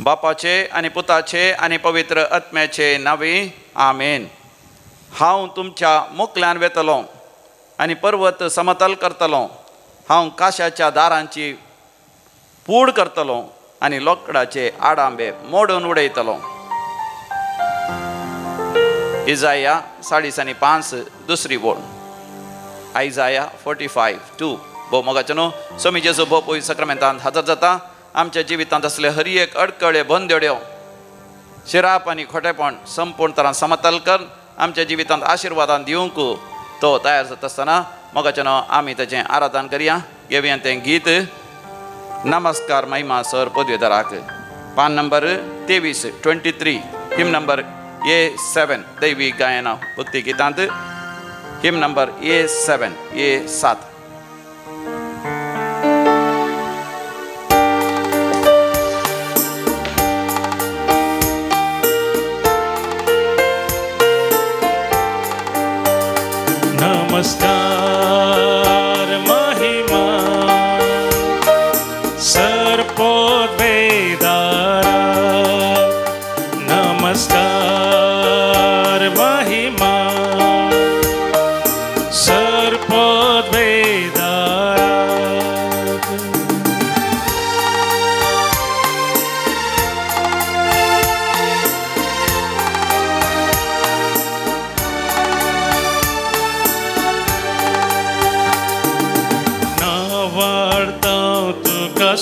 बापाचे आनी पुताचे आनी पवित्र आत्म्याचे नांवी आमेन. हांव तुमच्या मुखल्यान वेतलों आनी पर्वत समतल करतलों. हांव काशाच्या दारांची पूड करतलों आनी लोकडाचे आडांबे मोडून उडयतलों. इजाया 5:5 दुसरी बोल. आयजाया 45:2. भोव मोगाचे न्हू. स्वामी जेजू भोव पवित्र सक्रामेंतांत हजर जाता. आमच्या जिवितांत असले हर एक अडकळे बंदड्यो शिराप आनी खोटेपण संपूर्ण तरान समतल कर. आमच्या जिवितांत आशिर्वादान दिवंक तो तयार जाता आसतना मोगाचे न्हू आमी ताचें आराधन करया. घेवया तें गीत नमस्कार महिमा सर पदवीधराक. पान नंबर 23 हिम नंबर A7 दैवी गायना भक्ती गीतांत हिम नंबर A7. नमस्कार महिमा सर्पोद्वेदारा. नमस्कार महिमा सर्पोद्वेदारा.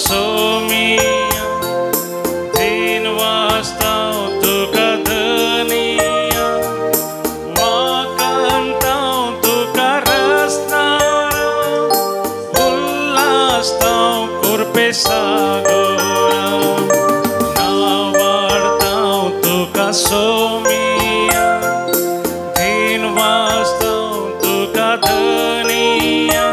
सोमिया दिन वास्ताव तुका धनिया वाकांताव तुका रस्तारा उल्लास्ताव कुर्पे सागोरा. नावाडताव तुका सोमिया दिन वास्ताव तुका धनिया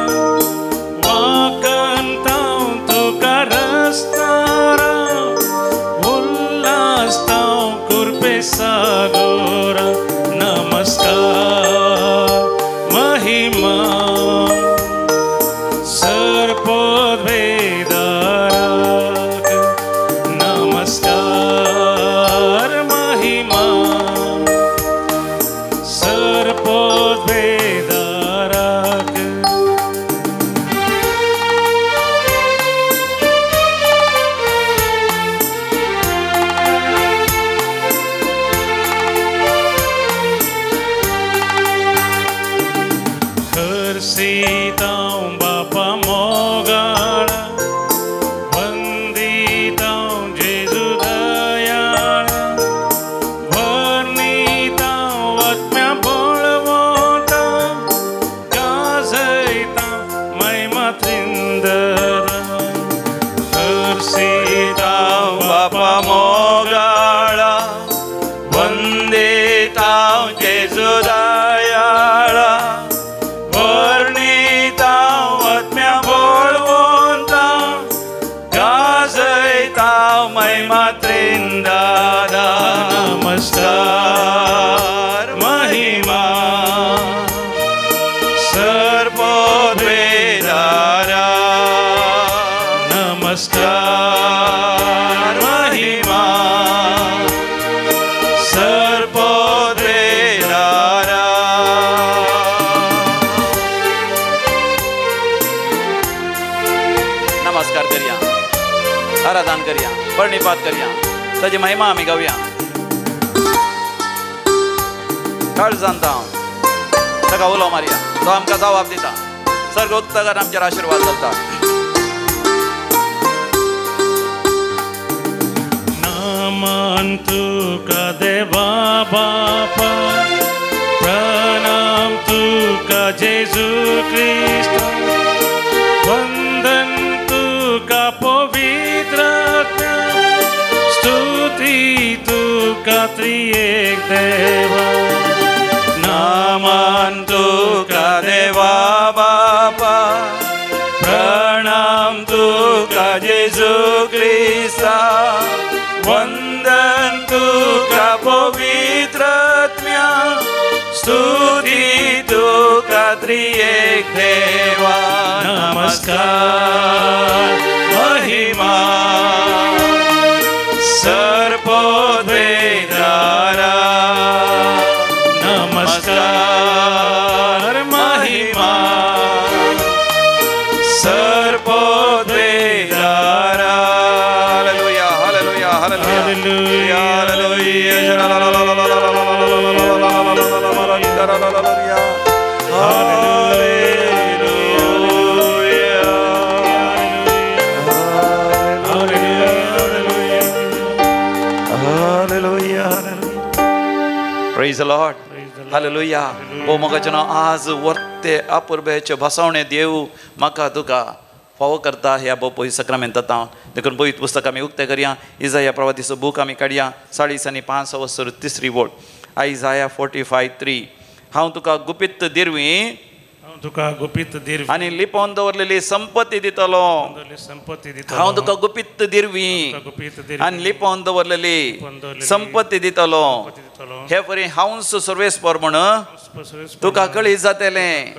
सागोरा. नमस्कार महिमा सर्पोद्वेदारक. नमस्कार महिमा सर्पोद्वेदारक. सीतां बापा मोगाळा वंदितां जेजू दयाळा वर्णितां आत्म्या बळवंता गाजयतां महिमा त्रिंदरा. सीतां बापा मोगाळा वंदितां जेजू दयाळा नमस्कार महिमा सर्पोद्वेदारा. नमस्कार महिमा सर्पोद्वेदारा. नमस्कार करया, आराधन करया, प्रणिपात करया, ताची महिमा आमी गावया. काळजांता ताका उलो मारया. तो आमकां जबाब दिता. सर्गोक्तगार आमचेर आशिर्वाद जाता. नामान तुका देवा बापा प्रणाम तुका जेजू ख्रिस्त. वंदन तुका पवित्र स्तुति तुका त्रिएक देवा. नामान तुका देवा बापा प्रणाम तुका जेजू ख्रिस्ता. वंदन तुका पवित्र स्तुति तुका त्रिएक देवा. नमस्कार महिमा प्रेज द लॉर्ड हालेलुया ओ मोगाचें आज वर्ते अपुर्बेचे भासावणे देव म्हाका तुका फावो करता ह्या बोपोई सक्रामेंतांत देखून पळयत पुस्तक आमी उक्तें करया इजाया प्रवादीचो बूक आमी काडया 40 आनी 5 वसर 3 वोळ आयजाया 45:3 हांव तुका गुपित दिरवी तुका गुपित दिरवी आनी लिपोवन दवरलेली संपत्ती दितलो संपत्ती दितलो हांव तुका गुपित दिरवी आनी लिपोवन दवरलेली संपत्ती दितलो हे परी हांवच सर्वेस्पर म्हण तुका कळीत जातलें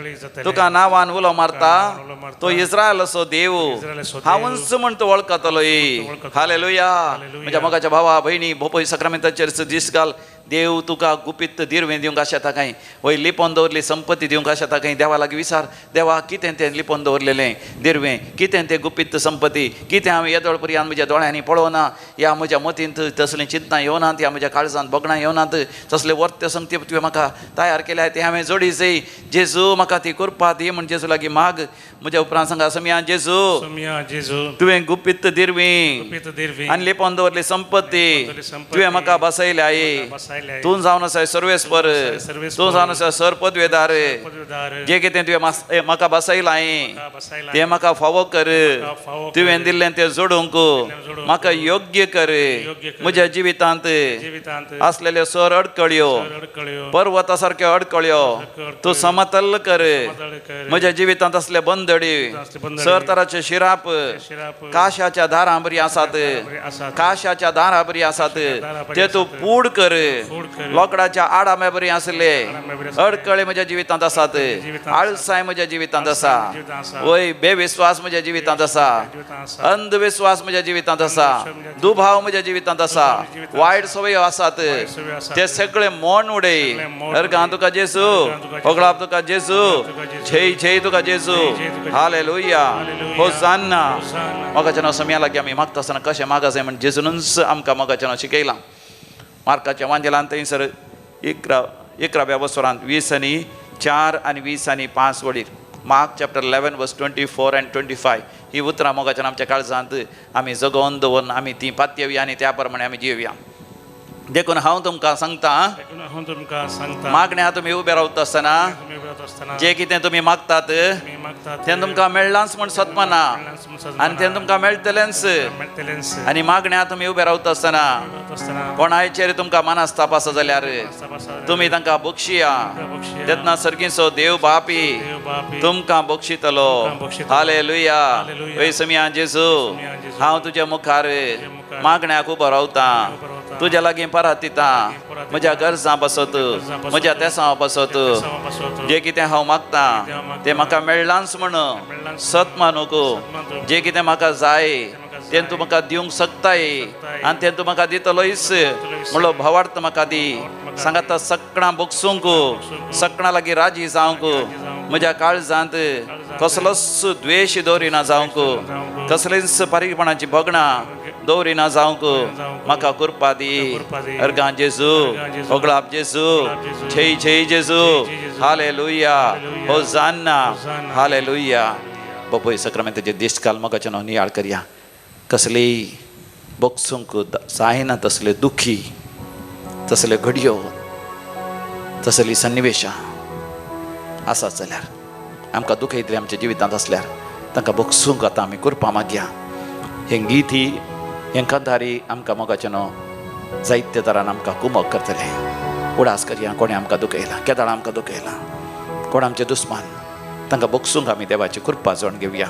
तुका नांवान उलो मारता तो इस्रायल असो देव हांवच म्हण तो वळखतलो हालेलुया म्हज्या मोगाच्या भावा भयणी बोपय सक्रामेंताचेर दीस घाल देव तुका गुपित दिरवें दिवंक आशेता काय वय लिपोवन दवरली संपत्ती दिवंक आशेता काय देवा लागीं विचार देवा कितें तें लिपोवन दवरलेलें दिरवें कितें तें गुपित संपत्ती कितें हांवें येदोळ पर्यंत म्हज्या दोळ्यांनी पळोवना ह्या म्हज्या मतींत तसलीं चिंतनां येवनात ह्या म्हज्या काळजांत बोगणां येवनात तसले वर्ते संगती तुवें म्हाका तयार केल्या ते हांवें जोडी जाय जेजू म्हाका ती करपा दी म्हण जेजू लागीं माग म्हज्या उपरांत सांगा समिया जेजू तुवें गुपित दिरवी आनी लिपोवन दवरली संपत्ती तुवें म्हाका बसयल्या तूं जावन आसा सर्वेस्पर तूं जावन आसा सर पदवेदार जे कितें तुवें म्हाका बसयलां तें म्हाका फावो कर तुवें दिल्लें तें जोडूंक म्हाका योग्य कर म्हज्या जिवितांत आसलेल्यो सर अडकळ्यो पर्वता सारक्यो अडकळ्यो तूं समतल कर म्हज्या जिवितांत असले बंदडी सर तराचे शिराप काशाच्या दारां बरीं आसात काशाच्या दारां बरीं आसात ते तूं पूड कर लोकडाच्या आडामे बरीं आसले अडकळे म्हज्या जिवितांत आसात आळसाय म्हज्या जिवितांत आसा वय बेविश्वास म्हज्या जिवितांत आसा अंधविश्वास म्हज्या जिवितांत आसा दुभाव म्हज्या जिवितांत आसा वायट सवयो आसात ते सगळे मोन उडय अर्गां तुका जेजू होगळाप तुका जेजू जय जय तुका जेजू हालेलुया होसान्ना मोगाचें नांव समिया लागीं आमी मागता आसतना कशें मागा जाय म्हण जेजूनच आमकां मोगाचें नांव शिकयलां मार्काच्या वांजेलांत थंयसर 11व्या वसरांत 20:4 आनी 20:5 वडीर मार्क चॅप्टर 11 वर्स 24 and 25 ही उतरां मोगाच्यान आमच्या काळजांत आमी जगोवन दवरून आमी ती पातयेवया आनी त्या प्रमाणे आमी जिवया देखून हांव तुमकां सांगता मागण्या तुमी उबे रावता आसतना जे कितें तुमी मागतात तें तुमकां मेळ्ळांच म्हण सत्मा ना आनी तें तुमकां मेळटलेंच आनी मागण्या तुमी उबे रावता आसतना कोणाचेर तुमकां मनास्ताप आसा जाल्यार तुमी तांकां बक्षिया तेन्ना सर्गीचो देव बापी तुमकां बक्षितलो हालेलुया वय समिया जेजू हांव तुज्या मुखार मागण्याक उबो रावता तुज्या लागीं परत दिता म्हज्या गरजां बसत म्हज्या तेसां बसत जे कितें हांव मागता तें म्हाका मेळ्ळांच म्हण सत मानूक जे कितें म्हाका जाय तें तूं म्हाका दिवंक शकताय आनी तें तूं म्हाका दितलोयच म्हणलो भावार्थ म्हाका दी सांगाता सगळां बगसूंक सगळां लागीं राजी जावंक म्हज्या काळजांत कसलोच द्वेश दवरिना जावंक कसलीच पारीकपणाची भोगणां दवरिना जावंक म्हाका कृपा दी अर्गां जेजू होगळाप जेजू जय जय जेजू हालेलुया होसान्ना हालेलुया बापूय सक्रामेंताचे दिसकाल मोगाचें नांव नियाळ करया कसलीय बगसूंक जायना तसले दुखी तसले घडयो तसली सन्निवेशां आसात जाल्यार आमकां दुखयतली आमच्या जिवितांत आसल्यार तांकां बगसूंक आतां आमी कृपा मागया हें गीत ही हें कंधारी आमकां मोगाचें नांव जायते तरान आमकां कुमक करतले उडास करया कोणें आमकां दुखयलां केदाळां आमकां दुखयलां कोण आमचे दुस्मान तांकां बगसूंक आमी देवाची कृपा जोड घेवया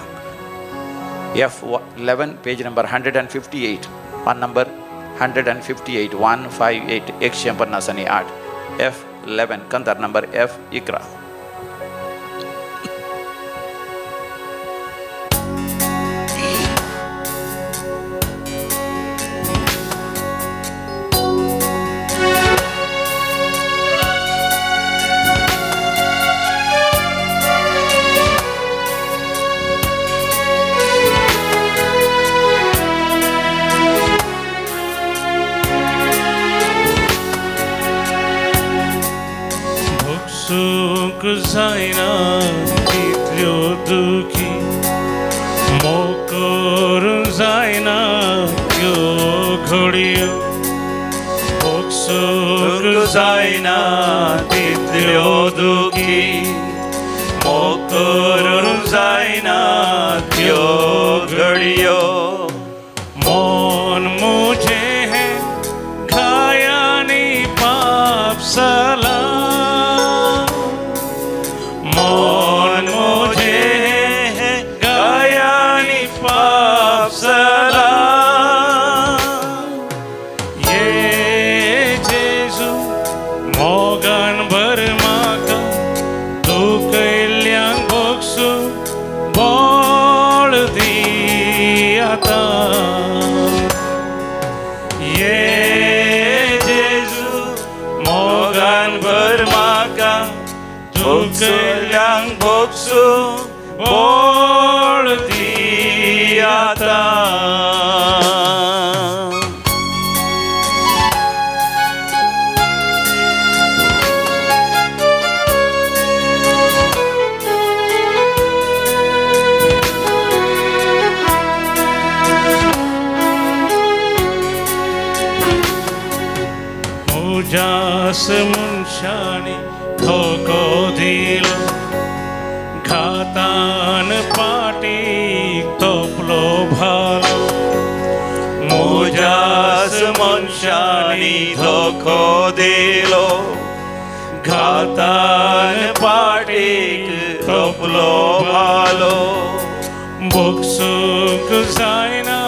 F11 पेज नंबर 158 पान number 158 158 158 F11 Kandhar number F11 जायना इतल्यो दुखी मोकोर जायना ह्यो घडयो सुख जायना तितल्यो दुखी मोग करूंक जायना त्यो घडयो मन मुझे है घायानी पाप सला मन मुझे है घायानी पाप सला मोगन भर म्हाका तूं कैल्यांक भोगसू बळ दी आतां ये जेजू मोगन भर म्हाका तूं कैल्यांक भोगसू बळ दी आतां जास मनशांनी धोको दिलो घातान पाटीक तोपलो भालो मोजास मनशांनी धोको दिलो घातान पाटीक तोपलो भालो भोगसूंक जायना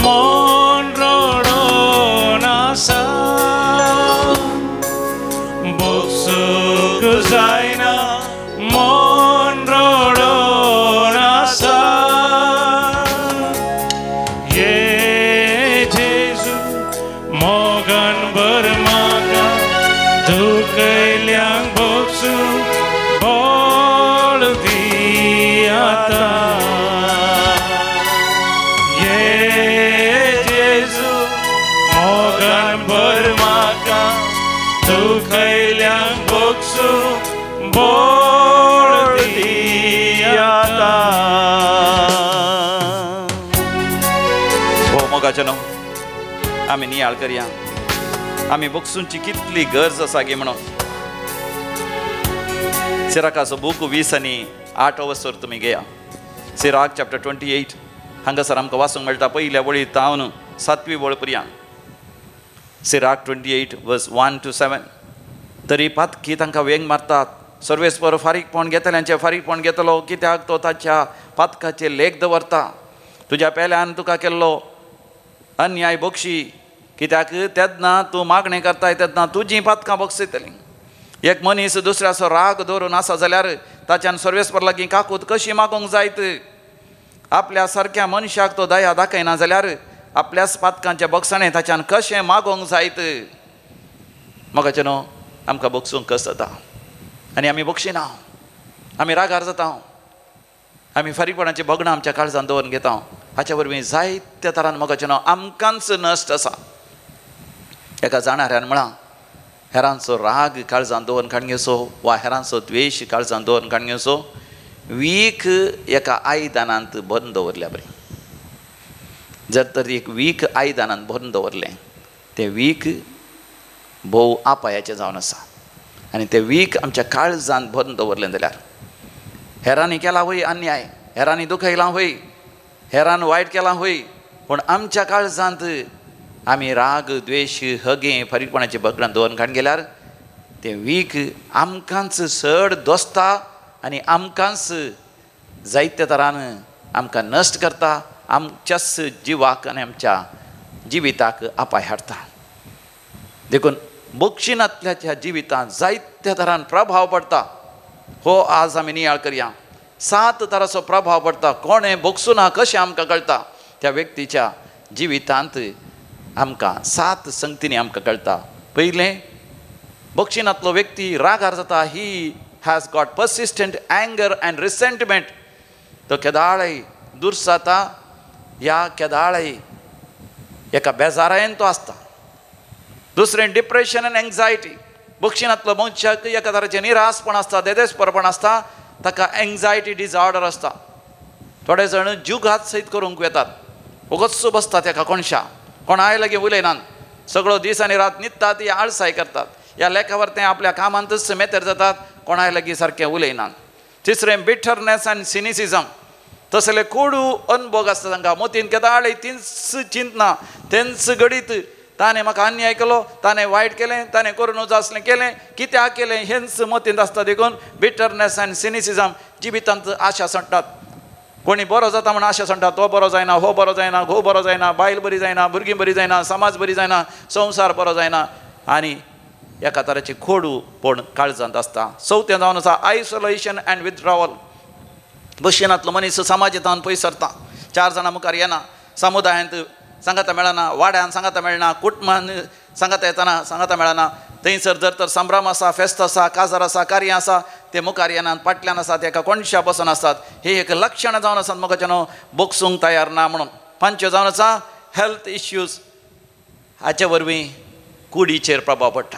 मन रडोन आसा भोगसूंक जायना मन रडोन आसा ये जेजू मोगन भर म्हाका तूं कैल्यांक भोगसू बळ दी आतां ये जेजू मोगन भर म्हाका तूं कैल्यांक भोगसू बळ दी आतां हो मोगाचनो आमी नियाळ करया आमी भोगसूंची कितली गरज आसा गे म्हणून सिराकाचो बूक 20:8 वचोर तुमी घेया सिराक चॅप्टर 28 हांगासर आमकां वाचूंक मेळटा पयल्या वळींत तावन 7वी वळ पर्यंत सिराक 28:1-7 तरी पातकी तांकां वेंग मारतात सर्वेस्पर फारीकपण घेतल्यांचे फारीकपण घेतलो कित्याक तो ताच्या पातकाचे लेख दवरता तुज्या पेल्यान तुका केल्लो अन्याय बक्षी कित्याक तेदना तूं मागणें करताय तेदना तुजीं पातकां बक्षयतलीं एक मनीस दुसऱ्याचो राग दवरून आसा जाल्यार ताच्यान सर्वेस्पर लागीं काकूत कशी मागोंक जायत आपल्या सारक्या मनशाक तो दया दाखयना जाल्यार आपल्याच पातकांचे बक्षणें ताच्यान कशें मागोंक जायत मोगाचे न्हू आमकां बक्षूंक कस जाता आनी आमी बक्षिना आमी रागार जाता आमी फारीकपणाची भगणां आमच्या काळजान दवरून घेता हाच्या वरवीं जायत्या तरान मोगाचे न्हू आमकांच नश्ट आसा एका जाणाऱ्यान म्हळां हेरांचो राग काळजान दवरून काडगेसो वा हेरांचो द्वेश काळजान दवरून काडगेसो वीख एका आयदानांत भरून दवरल्या बरें जर तर एक वीख आयदानांत भरून दवरलें तें वीख भोव आपायाचें जावन आसा आनी तें वीख आमच्या काळजान भरून दवरलें जाल्यार हेरांनी केला होय अन्याय हेरांनी दुखयलां होय हेरान वायट केलां होय पूण आमच्या काळजांत आमी राग द्वेश हगे फारीकपणाची भगणां दवरून काडून गेल्यार तें वीख आमकांच चड दोसता आनी आमकांच जायत्या तरान आमकां नश्ट करता आमच्याच जिवाक आनी आमच्या जिविताक आपाय हाडटा देखून बक्षिणांतल्याच्या जिवितांत जायत्या तरान प्रभाव पडटा हो आज आमी नियाळ करया 7 तरांचो प्रभाव पडटा कोणें बक्षूं ना कशें आमकां कळटा त्या व्यक्तीच्या जिवितांत आमकां 7 संगतींनी आमकां कळटा पयलें बक्षिणांतलो व्यक्ती रागार जाता he has got persistent anger and resentment तो केदाळय दुर्साता ह्या केदाळय एका बेजारायेन तो आसता दुसरें डिप्रेशन आनी एंग्जायटी बक्षिणांतलो मनशाक एका तराचें निरासपण आसता देदेसपरपण आसता ताका एंग्जायटी डिजऑर्डर आसता थोडे जाण जुगात सयत करूंक येतात वगतसो बसता तेका कोणशा कोणाय लागीं उलयनात सगळो दीस आनी रात न्हिदतात ती आळसाय करतात. ह्या लेखावर ते आपल्या कामांतच मेतेर जातात, कोणाय लागीं सारकें उलयनात. तिसरें बिटरनेस आनी सिनिसिजम. तसले कोडू अनुभव आसता तांकां. मोतीन केदाळे तींच चिंतना तेंच गडीत ताणें म्हाका अन्याय केलो, ताणें वायट केलें, ताणें करूं नजो आसलें केलें, कित्याक केलें हेंच मोतीन आसता. देखून बिटरनेस आनी सिनिसिजम जिवितांत आशा सोडटात. कोणी बरो जाता म्हूण आशा सोडटा, तो बरो जायना, हो बरो जायना, घोव बरो जायना, बायल बरी जायना, भुरगीं बरी जायना, समाज बरी जायना, संवसार बरो जायना आनी एका तराची खोडूपण काळजांत आसता. चवथें जावन आसा आयसोलेशन अँड विथड्रॉवल. बशिनांतलो मनीस समाजांतल्यान पयस सरता. 4 जाणां मुखार येना, समुदायांत सांगाता मेळना, वाड्यान सांगाता मेळना, कुटुंबान सांगाता येतना सांगाता मेळना. थंयसर जर तर संभ्रम आसा, फेस्त आसा, काजार आसा, कार्य आसा, ते मुखार येनात, फाटल्यान आसात, एका कोणशा बसून आसतात. हे एक लक्षण जावन आसात मोगाच्यानो बोगसूंक तयार ना म्हणून. 5 जावन आसा हेल्थ इश्यूज. हाचे वरवीं कुडीचेर प्रभाव पडटा.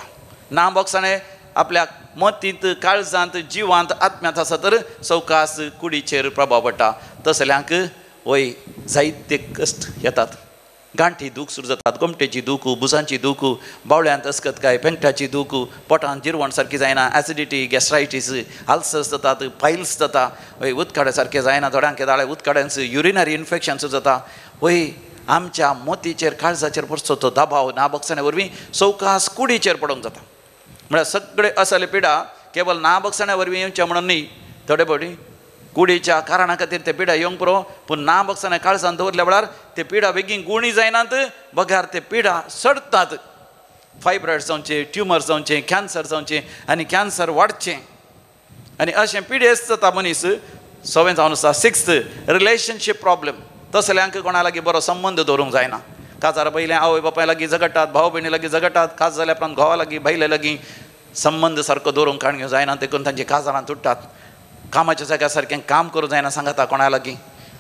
ना बोगसाणें आपल्या मतींत, काळजांत, जिवांत, आत्म्यांत आसा तर सवकास कुडीचेर प्रभाव पडटा. तसल्यांक वय जायते कश्ट येतात. गांठी दूख सुरू जातात, गोमटेची दुखू, बुजांची दुखू, बावळ्यांत अस्कतकाय, पेंगटाची दुखू, पोटांत जिरवण सारकी जायना, एसिडिटी, गॅस्ट्रायटीस, अल्सर्स जातात, पायल्स जाता, वय उदकाडे सारकें जायना, थोड्यांक केदाळे उदकाड्यांच युरिनरी इन्फेक्शन जाता. वय आमच्या मोतीचेर, काळजाचेर पडचो तो दबाव ना बगसण्या वरवीं सवकास कुडीचेर पडोंक जाता. म्हळ्यार सगळे असले पिडा केवळ ना बगसण्या वरवीं येवचे म्हणून न्ही, थोडे फावटी कुडीच्या कारणा खातीर ते पिडा येवंक पुरो, पूण ना बगसण्या काळजांत दवरल्या वेळार ते पिडा बेगीन गुणी जायनात, बघ्यार ते पिडा सडटात. फायब्रॉयड्स जावचे, ट्युमर्स जावचे, कॅन्सर जावचे आनी कॅन्सर वाडचें आनी अशें पिडेस्त जाता मनीस. 6 जावन आसा 6 रिलेशनशीप प्रॉब्लेम. तसल्यांक कोणा लागीं बरो संबंद दवरूंक जायना. काजार पयलें आवय बापाय लागीं झगडटात, भाव भयणी लागीं झगडटात, काज जाल्या उपरांत घोवा लागीं, बायले लागीं संबंद सारको दवरूंक काणयो जायना, देखून तांची काजारां तुट्टात. कामाच्या जाग्यार सारकें काम करूं जायना सांगाता कोणा लागीं.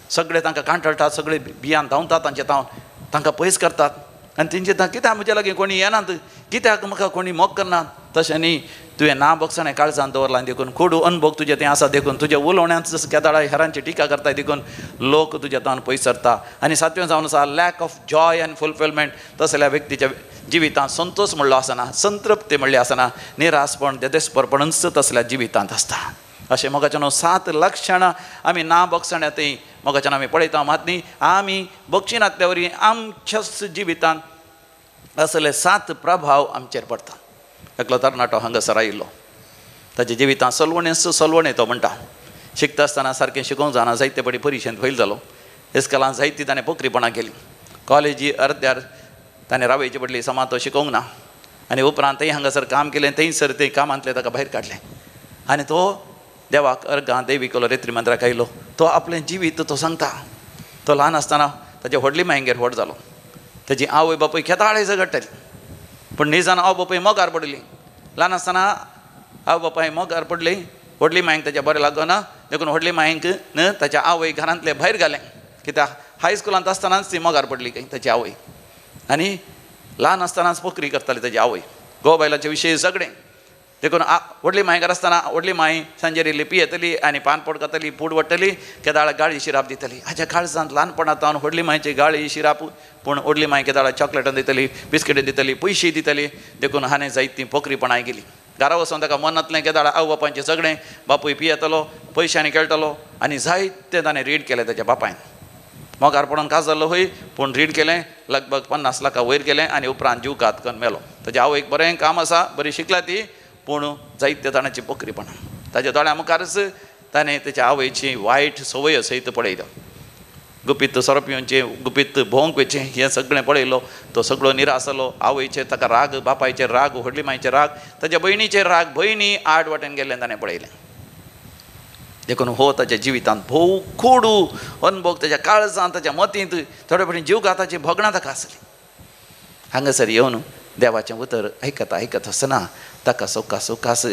सगळे तांकां कांठळटात, सगळे भियान धांवतात तांचे तावन, तांकां पयस करतात आनी तेंचे कित्याक म्हज्या लागीं कोणी येनात, कित्याक म्हाका कोणी मोग करनात. तशें न्ही, तुवें ना बगसणें काळजांत दवरलां देखून कोडू अनुभव तुजे तें आसा देखून तुज्या उलोवण्यांत जसो केदाळा हेरांची टिका करताय देखून लोक तुज्या तावन पयस सरता. आनी 7वें जावन आसा lack of Joy and fulfilment. तसल्या व्यक्तीच्या जिवितांत संतोष म्हणलो आसना, संतृप्ती म्हणली आसना, निरासपण, देदेसपरपणच तसल्या जिवितांत आसता. अशें मोगाच्यान 7 लक्षणां आमी ना बगसण्यातय मोगाच्यान आमी पळयता. मात न्ही, आमी बगचिनातल्या वरी आमच्याच जिवितांत असले 7 प्रभाव आमचेर पडटा. एकलो तरणाटो हांगासर आयिल्लो, ताच्या जिवितांत सलवणे तो म्हणटा. शिकता आसतना सारकें शिकोवंक जाणा, जायते बडी परिक्षेंत फेल जालो. इस्कलांत जायती ताणें पोखरीपणां केली. कॉलेजी अर्द्यार ताणें रावयची पडली, समा तो शिकोवंक ना. आनी उपरांतय हांगासर काम केलें, थंयसर ते कामांतले ताका भायर काडलें. आनी तो देवाक अर्गां दैविकलो रेत्री मंदिराक आयलो. तो आपलें जिवीत तो सांगता. तो ल्हान आसतना ताच्या व्हडली मायंगेर व्हड जालो. ताची आवय बापूय केदाळे झगडटाली, पूण निजान आवय बापूय मोगार पडली. ल्हान आसतना आवय बापाय मोगार पडली, व्हडली मायंक ताच्या बरें लागना, देखून व्हडली मायंक ताच्या आवय घरांतले भायर घालें. कित्याक हायस्कुलांत आसतनाच ती मोगार पडली काय ताची आवय. आनी ल्हान आसतनाच पोखरी करताली ताची आवय. घोव बायलाचे विशय सगळें. देखून व्हडली मायंकार आसतना व्हडली माय सांजेर इल्ली पियेतली आनी पानपोड करतली, पूड वडटली, केदाळ गाळी शिराप दितली. हाच्या काळजांत ल्हानपणांत व्हडली मायची गाळी शिराप, पूण व्हडली माय केदाळ चॉकलेटां दितली, बिस्किटां दितली, पयशे दितली. देखून हाणें जायतीं पोखरीपणां केली. घरा वचून ताका मनांतलें केदाळ आवय बापायचें सगळें, बापूय पियेतलो, पयशांनी खेळटलो आनी जायतें ताणें रीड केलें ताच्या बापायन. मोगार पडून काज जाल्लो हय, पूण रीड केलें, लगभग 50 लाखां वयर केलें आनी उपरांत जीव घात करून मेलो. ताच्या आवयक बरें काम आसा, बरी शिकला ती, पूण जायत्या जाणांची पोखरीपणां. ताच्या दोळ्या मुखारच ताणें ताच्या आवयची वायट संवय सयत पळयलो. गुपीत सोरो पिवचें, गुपीत भोंवंक वचचें, हें सगळें पळयलो. तो सगळो निराश जालो. आवयचेर ताका राग, बापायचेर राग, व्हडली मायचेर राग, ताच्या भयणीचेर राग, भयणी आड वाटेन गेल्लें ताणें पळयलें. देखून हो ताच्या जिवितांत भोव खोडू अनुभव ताच्या काळजांत, ताच्या मतींत थोडे फावटी जीवघाताची भोगणां ताका आसली. हांगासर येवन देवाचें उतर आयकता आयकत आसतना ताका सवकास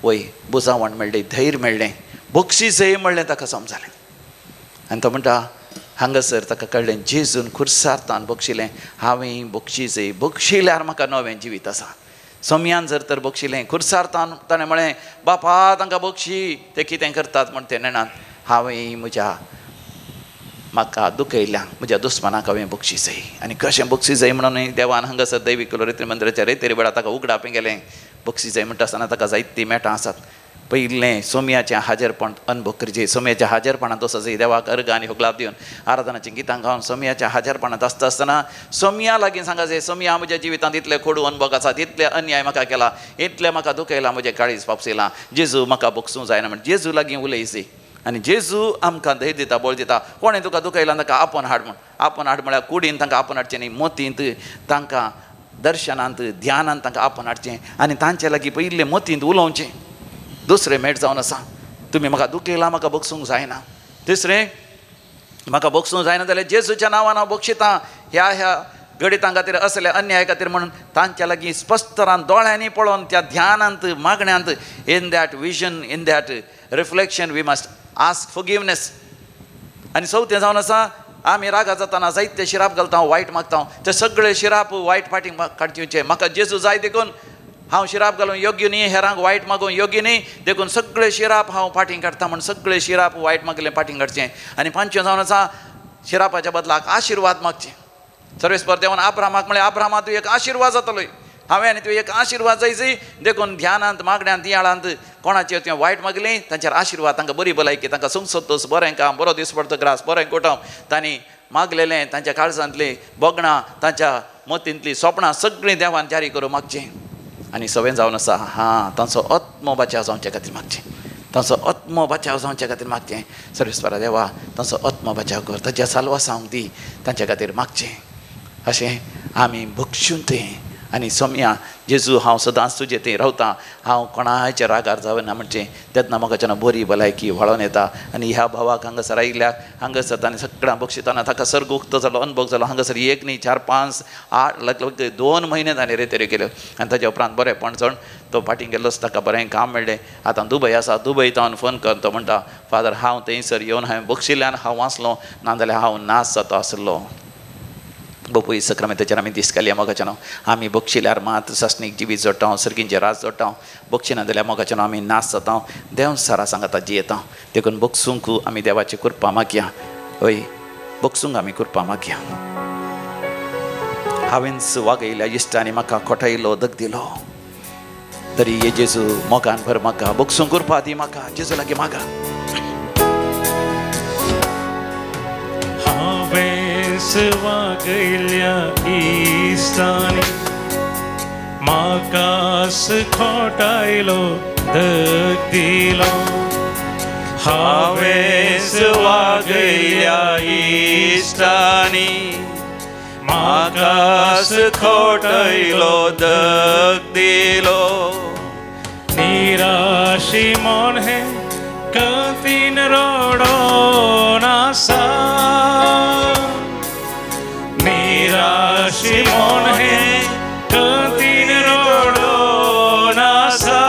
वय बुजावण मेळ्ळें, धैर्य मेळ्ळें, बक्षीसय म्हणलें ताका समजलें. आनी तो म्हणटा हांगासर ताका कळ्ळें जेजून खुर्सारतान बक्षिलें. हांवें बक्षीसय बक्षिल्यार म्हाका नवें जिवीत आसा. सोम्यान जर तर बक्षिलें, खुर्सारतान ताणें म्हळें बापा तांकां बक्षी, ते कितें करतात म्हण ते नेणात. हांवें म्हज्या म्हाका दुखयल्या म्हज्या दुस्मानाक हांवें बक्षीसय आनी कशें बक्षीसय म्हणून देवान हांगासर दैवीक रिती मंदिराच्या रेतेरी वेळार ताका उगडापी गेलें बक्षीसय म्हणटा आसतना ताका जायतीं मेटां आसात पयलें सोम्याचें हाजीरपण अनुभव करचें सोम्याच्या हाजीरपणांत वचचें देवाक अर्घ आनी होगलाप दिवन आराधनाचीं गितां गावन सोम्याच्या हाजीरपणांत आसता आसतना सोम्या लागीं सांगाचें सोम्या म्हज्या जिवितांत इतले खोडू अनुभव आसात इतले अन्याय म्हाका केला इतले म्हाका दुखयला म्हजें काळीज पापसिलां जेजू म्हाका बक्षूंक जायना म्हण जेजू लागीं उलयचें आनी जेजू आमकां धैर्य दिता बळ दिता कोणें तुका दुखयलां ताका आपण हाड म्हण आपण हाड म्हळ्यार कुडीन तांकां आपण हाडचें न्ही मोतींत तांकां दर्शनांत ध्यानांत तांकां आपण हाडचें आनी तांचे लागीं पयलें मोतींत उलोवचें दुसरें मेळ जावन आसा तुमी म्हाका दुखयलां म्हाका बक्षूंक जायना तिसरें म्हाका बक्षूंक जायना जाल्यार जेजूच्या नांवान हांव बक्षितां ह्या गणितां खातीर असले अन्याय खातीर म्हणून तांच्या लागीं स्पश्टरान दोळ्यांनी पळोवन त्या ध्यानांत मागण्यांत in that vision in that reflection we must ask forgiveness आनी चवथें जावन आसा आमी रागा जाताना जायते शिराप घालता वायट मागता ते सगळे शिराप वायट फाटींक काडचे म्हाका जेजू जाय देखून हांव शिराप घालून योग्य न्ही हेरांक वायट मागून योग्य न्ही देखून सगळे शिराप हांव फाटीं काडटा म्हण सगळे शिराप वायट मागलें फाटीं काडचें आनी पांचवें जावन आसा शिरापाच्या बदलाक आशिर्वाद मागचें सर्वेस्पर देवान आब्रामाक म्हळें आब्रामा तूं एक आशिर्वाद जातलो हांवें आनी तुवें एक आशिर्वाद जायची देखून ध्यानांत मागण्यांत दियाळांत कोणाचेर तुवें वायट मागलें तांचेर आशिर्वाद तांकां बरी भलायकी तांकां संसोतोस बरें काम बरो दीस पडतो ग्रास बरें कोटम तांणी मागलेलें तांच्या काळजांतलीं बोगणां तांच्या मतींतलीं स्वप्नां सगळीं देवान जारी करूं मागचें आनी सवें जावन आसा तांचो आत्मो बचाव जावचे खातीर मागचें तांचो आत्मो बचाव जावचे खातीर मागचें सर्वेस्परा देवा तांचो आत्मो बचाव कर ताच्या साल्वासांक दी तांचे खातीर मागचें अशें आमी बक्षून तें आनी सोम्या जेजू हांव सदांच तुजें थंय रावतां हांव कोणाच्या रागार जावना म्हणचें तेन्ना म्हाका बरी भलायकी वळोन येता आनी ह्या भावाक हांगासर आयिल्ल्याक हांगासर ताणें सगळ्यां बक्षिताना ताका सर्ग उक्तो जालो अनुभव जालो हांगासर 1 न्ही 4 5 8 लगभग 2 म्हयने ताणें रेतेऱ्यो केल्यो आनी ताच्या उपरांत बरेंपण चड तो फाटीं गेल्लोच ताका बरें काम मेळ्ळें आतां दुबय आसा दुबयत हांव फोन कर तो म्हणटा फादर हांव थंयसर येवन हांवें बक्षिल्ल्यान हांव वाचलो नाजाल्यार हांव नाच जाता आसलो बापूय सक्रामेंताचेर आमी दीस घालया मोगाचें आमी बक्षिल्यार मात सस्नीक जिवीत जोडटा सर्गींचें रास जोडटा बक्षिना जाल्यार मोगाचें आमी नाच जाता देव सारा सांगता जियेता देखून बक्षूंक आमी देवाची कृपा मागया हय बक्षूंक आमी कृपा मागया हांवें वागयल्या इश्टांनी म्हाका खोटायलो दग दिलो तरी हे जेजू मोगान भर म्हाका बक्षूंक कृपा दी म्हाका जेजू लागीं मागा वागयल्या इश्टांनी म्हाकाच खोटायलो दग दिलो हांवेंच वागयल्या इश्टांनी म्हाकाच खोटायलो दग दिलो निराशी मन हे कतीन रडोन आसा निराशी मन हे कतीन रडोन आसा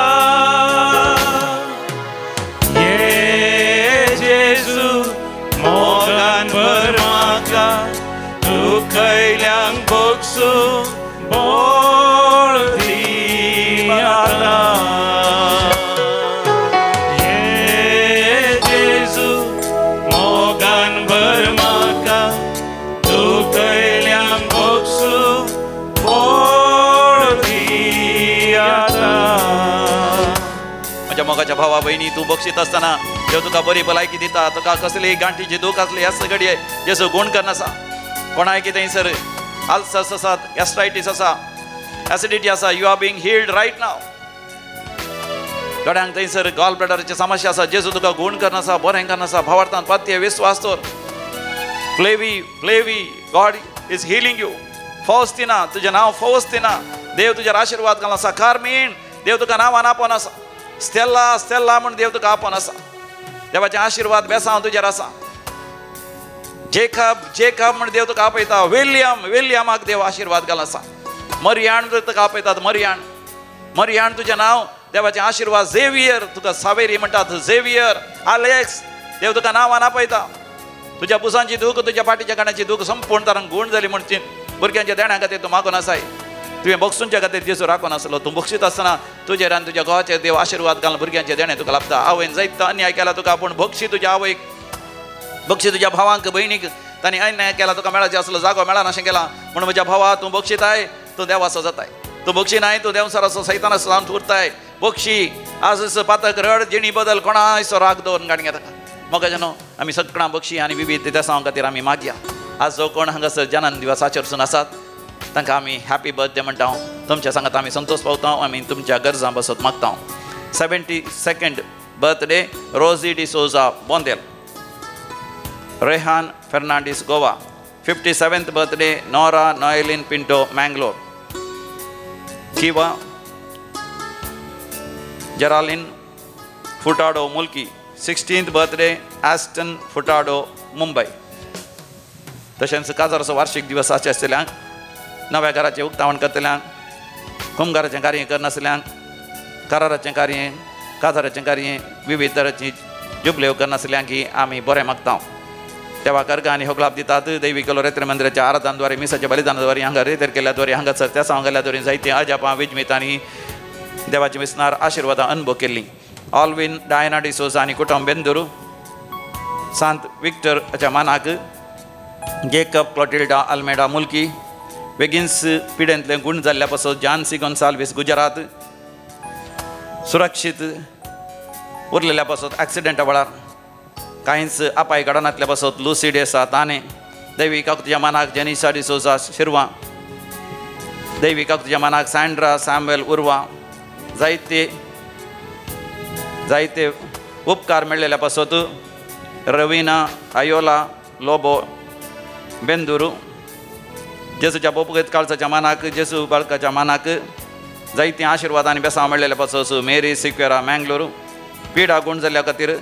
ये जेजू मोगान भर म्हाका दुखयल्यांक बक्षू बळ दी आतां ये जेजू मोगान भर म्हाका दुखयल्यांक बक्षू बळ दी आतां म्हज्या मोगाच्या भावा भयणी तूं बक्षीत आसतना देव तुका बरी भलायकी दिता तुका कसली गांठीची दूख आसली ह्याच घडये जेजू गुण करनासा कोणाय कितें सर अल्सर्स आसात एस्ट्रायटीस आसा एसिडिटी आसा you are being healed right now गड्यांक थंयसर गॉल ब्लॅडराची समस्या आसा जेजू तुका गुण करनासा बरें करनासा भावार्थांत पत्य विश्वास तर प्लेवी गॉड इज हिलिंग यू फौस्तिना तुजें नांव फौस्तिना देव तुजेर आशिर्वाद घालना आसा कार्मीण देव तुका नांवान आपोवन आसा स्टेल्ला म्हण देव तुका आपोवन आसा देवाचे आशिर्वाद बेसांव तुजेर आसा जेकब म्हण देव तुका आपयता विल्यमाक देव आशिर्वाद घालना आसा मरियाण तुका आपयतात मरियाण तुजें नांव देवाचें आशिर्वाद झेवियर तुका सावेरी म्हणटात झेवियर आलेक्स देव तुका नांवान आपयता तुज्या पुसांची दूख तुज्या फाटीच्या गाण्याची दूख संपूर्ण तरांक गुण जाली म्हणची भुरग्यांच्या देण्या खातीर तूं मागून आसाय तुवें बक्षूंच्या खातीर जेजू राखून आसलो तूं बक्षीत आसतना तुजेर आनी तुज्या घोवाचेर देव आशिर्वाद घालून भुरग्यांचे देणे तुका लाभता आवयन जायत अन्याय केला तुका पूण बक्षी तुज्या आवयक बक्षी तुझ्या भावांक भयणीक तांणी अन्याय केला, तुका मेळाचें आसलो जागो मेळना अशें केलां म्हणून म्हज्या भावा तूं बक्षीताय तूं देवाचो जाताय, तूं बक्षी नाय तूं देवसाराचो सैतानाचो जावन उरताय. बक्षी आज पातक रड जिणी बदल कोणाचो राग दवरून गाडगे ताका मोगाचें न्हू. आमी सगळां बक्षी आनी विविध देसां खातीर आमी मागया. आज जो कोण हांगासर जन्म दिवसाचेर वचून आसात तांकां आमी हॅपी बर्थडे म्हणटा. तुमच्या सांगात आमी संतोष पावता, आमी तुमच्या गरजां बसत मागता. 72nd बर्थडे रोजी डिसोजा बोंदेल, रेहान फेर्नांडीस गोवा. 57th बर्थडे नोरा नॉयलिन पिंटो मँगलोर. किवा जरालिन फुटाडो मुल्की. 16th birthday Aston फुटाडो Mumbai. तशेंच काजाराचो वार्षिक दिवस आसलेल्यांक, नव्या घराचें उक्तावण करतल्यांक, कुंभाराचें कार्य करनासल्यांक, कराराचें कार्य, काजाराचें कार्य, विविध तरेची जुबल्यो करनासल्यांक ही आमी बरें मागता. देवा कर्ग आनी होगलाप दितात. दैवी कलो रेत्र मंदिराच्या आराधनाद्वारे मिसाच्या बलिदानाद्वारे हांगा रेतर केल्याद्वारे हांगासर त्या सांगल्याद्वारे जायती अजापां विजमितांनी देवाची विस्नार आशिर्वादां अनुभव केल्ली. ऑल्विन डायना डिसोजा आनी कुटुंब बेंदूर. सांत विक्टरच्या मानाक जेकब क्लॉटिल्डा अल्मेडा मुल्की. वेगिन्स पिडेंतले गुण जाल्ल्या पासून जानसी गोन्साल्वीस गुजरात. सुरक्षीत उरलेल्या पासून ॲक्सिडेंटा वेळार कांयच अपाय घडनातल्या पासून लुसी डेसा ताणे. दैवी काकुतीच्या मानाक जेनिसा डिसोजा शिरवा. दैवी काकुतीच्या मानाक सँड्रा सॅम्युएल उर्वा. जायते उपकार मेळ्ळेल्या पासून रविना आयोला लोबो बेंदूर. जेसूच्या बोपगेत काळजाच्या मानाक जेसू बाळकाच्या मानाक जायती आशिर्वाद आनी बेसांव मेळ्ळेल्या पासून मेरी सिक्वेरा मँगलोर. पिडा गुण जाल्ल्या खातीर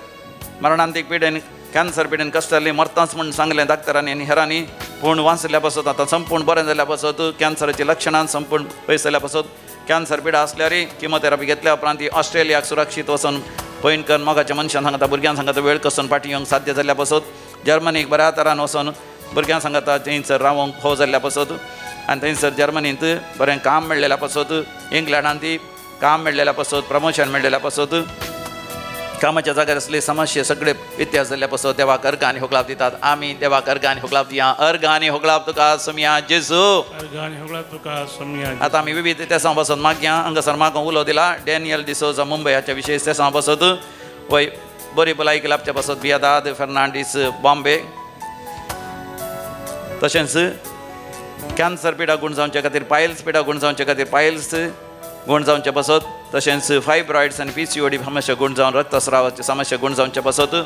मरणांतीक पिडेन कॅन्सर पिडेन कश्टाली मरतांच म्हूण सांगलें डाक्टरांनी आनी हेरांनी, पूण वाचल्या पासून आतां संपूर्ण बरें जाल्ल्या पासून कॅन्सराची लक्षणां संपूर्ण पयस जाल्ल्या पासून कॅन्सर पिडा आसल्यार किमोथेरपी घेतल्या उपरांत ती ऑस्ट्रेलियाक सुरक्षीत वचून पैनकन मोगाच्या मनशान सांगता भुरग्यांक सांगता वेळ कसून फाटी येवंक साध्य जाल्ल्या पासून जर्मनीक बऱ्या तरान वचून भुरग्यांक सांगता थंयसर रावंक फाव जाल्ल्या पासून आनी थंयसर जर्मनींत बरें काम मेळ्ळेल्या पासून इंग्लंडांत ती काम मेळ्ळेल्या पासून प्रमोशन मेळ्ळेल्या पासून कामाच्या जाग्यार असले समस्या सगळे इतिहास जाल्ल्या पासून देवा अर्घ आनी होगलाप दितात. आमी देवा अर्घ आनी होगलाप दिया. अर्घ आनी होगलाप तुका समिया जेजू. आतां आमी विविध तेसां बसत मागया. हांगासर म्हाका उलो दिला डॅनियल डिसोजा मुंबय हाच्या विशयी तेसां बसत वय बरी भलायकी लाभच्या पासून बियादाद फेर्नांडीस बॉम्बे. तशेंच कॅन्सर पिडा गुण जावचे खातीर पायल्स पिडा गुण जावचे खातीर पायल्स गुण जावचे पासून तशेंच फायब्रॉइड्स आनी PCOD समस्या गुण जावन रक्तस्रावाची समस्या गुण जावचे पासून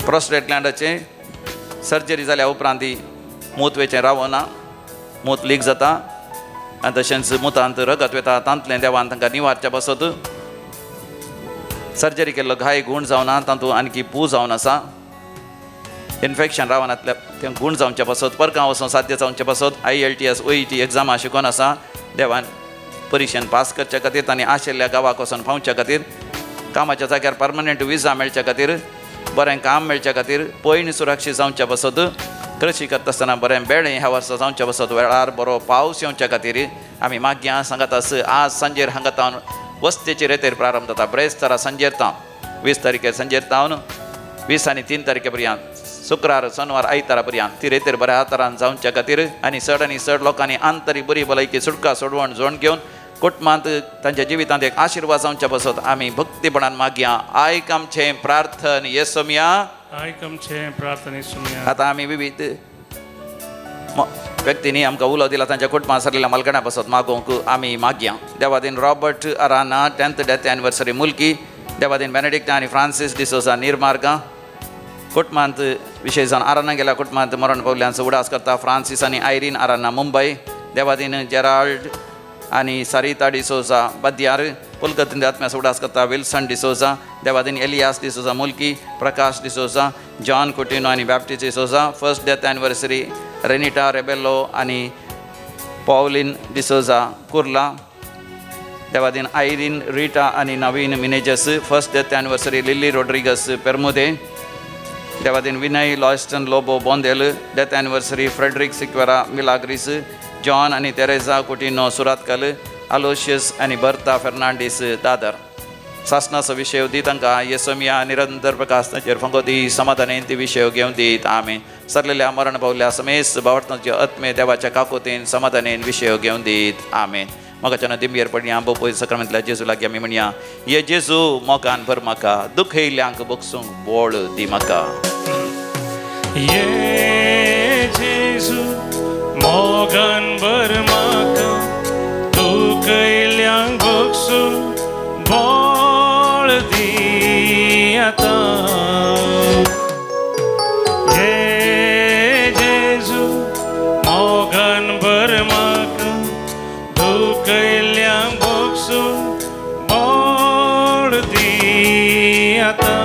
प्रोस्टेट ग्लँडाचे सर्जरी जाल्या उपरांत मूतवेचें रावना, मूत लीक जाता आनी तशेंच मुतांत रगत वता तांतलें देवान तांकां निवारच्या पासून सर्जरी केल्लो घाय गुण जावना, तातूंत आणकी पू जावन आसा. इन्फेक्शन रावनातल्या तें गुण जावचे पासून परकां वचून साध्य जावचे पासून IELTS OET एग्जामा शिकोवन आसा. देवान परिक्षेन पास करचे खातीर तांणी आशिल्ल्या गांवाक वचून पावच्या खातीर, कामाच्या जाग्यार परमनंट विजा मेळच्या खातीर, बरें काम मेळच्या खातीर, पयलीं सुरक्षीत जावच्या पासून कृषी करता आसतना बरें बेळें ह्या वर्सा जावच्या पासून वेळार बरो पावस येवच्या खातीर आमी मागया. सांगात आस आज सांजेर हांगा तावन वस्तेची रेतेर प्रारंभ जाता. ब्रेस्तारा सांजेर तावन 20 तारखेर सांजेर तावन 20 आनी 3 तारखे पर्यंत शुक्रार सोनवार आयतारा पर्यंत ती रेतेर बऱ्या तरान जावच्या खातीर आनी चड लोकांनी आंतरीक बरी भलायकी सुटका सोडवण जोड घेवन कुटुंबांत तांच्या जिवितांत एक आशिर्वाद जावच्या पासून आमी भक्तीपणान मागया. आयक आमचें प्रार्थन येसुमिया. आतां आमी विविध व्यक्तींनी आमकां उलो दिला तांच्या कुटुंबांत सरलेल्या मालगणा पासून मागोवंक आमी मागया. देवादीन Robert Aranha 10th death anniversary Mulki. देवादीन बेनेडिक्ट आनी फ्रांसीस डिसोजा निर्मार्गां. कुटुंबांत विशय जावन आराना गेल्या कुटुंबांत मरण पावल्यांचो उडास करता. फ्रांसीस आनी आयरीन आराना मुंबय. देवादीन जेराल्ड आनी सारिता डिसोजा बद्यार पुलकतीन आत्म्याचो उडास करता. विल्सन डिसोजा. देवादीन एलियास डिसोजा मुल्की. प्रकाश डिसोजा. जॉन कुटिनो आनी Baptist D'Souza. 1st death anniversary Renita Rebello आनी पॉलिन डिसोजा कुर्ला. देवादीन आयरीन रिटा आनी Naveen Menezes. 1st death anniversary Lily Rodrigues Permude. देवादीन विनय लॉयस्टन लोबो बोंदेल. Death anniversary Frederick Sequeira Milagres. जॉन आनी तेरेजा कुटिनो सुरातकल. अलोशियस आनी बर्ता फेर्नांडीस दादर. शासनाचो विषय दी तांकां येसोमिया निरंतर प्रकाश तांचेर फंगो दी समाधानेन ती विषय घेवन दीत आमी सरलेल्या मरण पावल्या समेस भावार्थांचे आत्मे देवाच्या काकोतेन समाधानेन विषय घेवन दीत आमेन मोगाच्या दिंबेर पडया बोपोय सक्रामेंतल्या जेजू लागीं आमी म्हणया ये जेजू मोगान भर म्हाका दुख येयल्यांक बोगसूंक बोळ दी म्हाका ये जेजू मोगान भर म्हाका दुख येयल्यांक बोगसूंक बोळ दी आतां ये जेजू मोगान भर म्हाका दुख येयल्यांक बोगसूंक बोळ दी आतां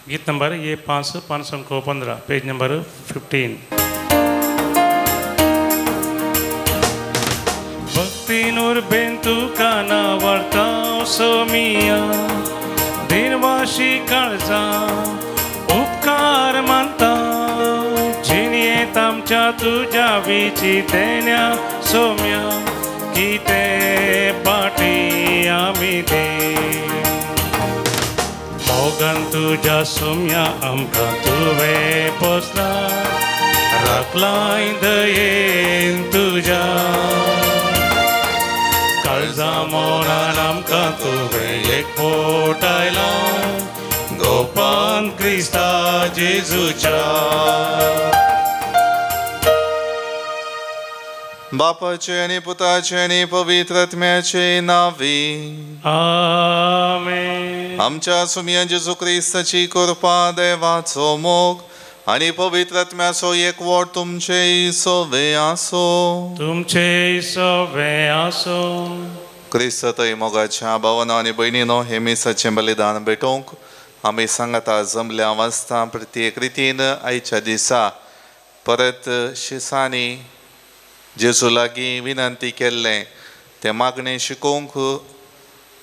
गीत नंबर ये 515 पेज नंबर 15 भक्ती नूर बेंतू काना वार्ता सोमिया दिनवाशी काळजा उपकार मानता जिणेत आमच्या तुझ्या विची देण्या सोम्या की ते पाटी आमी दे मोगान तुझ्या सोम्या आमकां तुवें पोसला राखलाय दयेन तुझ्या काळजा मोरान आमकां तुवें एकवोट आयला गोपान क्रिस्ता जेजूच्या बापाचे आणि पुताचे आणि पवित्र आत्म्याचे नावी आमेन आमच्या सुमिया जेजू क्रिस्ताची कृपा देवाचो मोग आणि पवित्र आत्म्याचो एकवट तुमचे सोवे आसो तुमचे सोवे आसो क्रिस्तय मोगाच्या भावना आणि भयणीनो हे मिसाचें बलिदान भेटोवंक आमी सांगाता जमल्या वाजता प्रत्येक रितीन आयच्या दिसा परत शिसांनी जेजू लागीं विनंती केल्लें तें मागणें शिकोवंक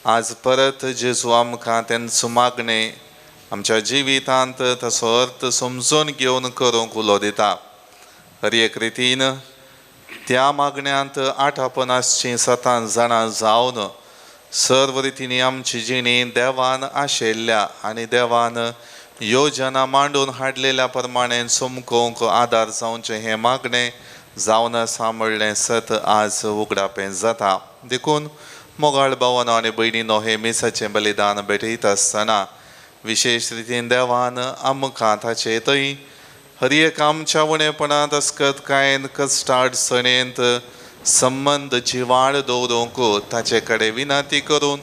आज परत जेजू आमकां तेंचो मागणें आमच्या जिवितांत ताचो अर्थ समजून घेवन करूंक उलो दिता हर एक रितीन त्या मागण्यांत 850 जाणां जावन सर्व रितींनी आमची जिणी देवान आशेल्ल्या आनी देवान योजना मांडून हाडलेल्या प्रमाणे चमकोवंक आदार जावचें हें मागणें जावन सांबाळलें सत आज उगडापें जाता देखून मोगाळ भावना आनी भयणीनो हे मिसाचें बलिदान भेटयत आसतना विशेष रितीन देवान आमकां ताचे थंय हर एक आमच्या उणेपणांत आसकत कांय कश्ट अडचणेंत संबंद जिवाळ दवरूंक ताचे कडेन विनंती करून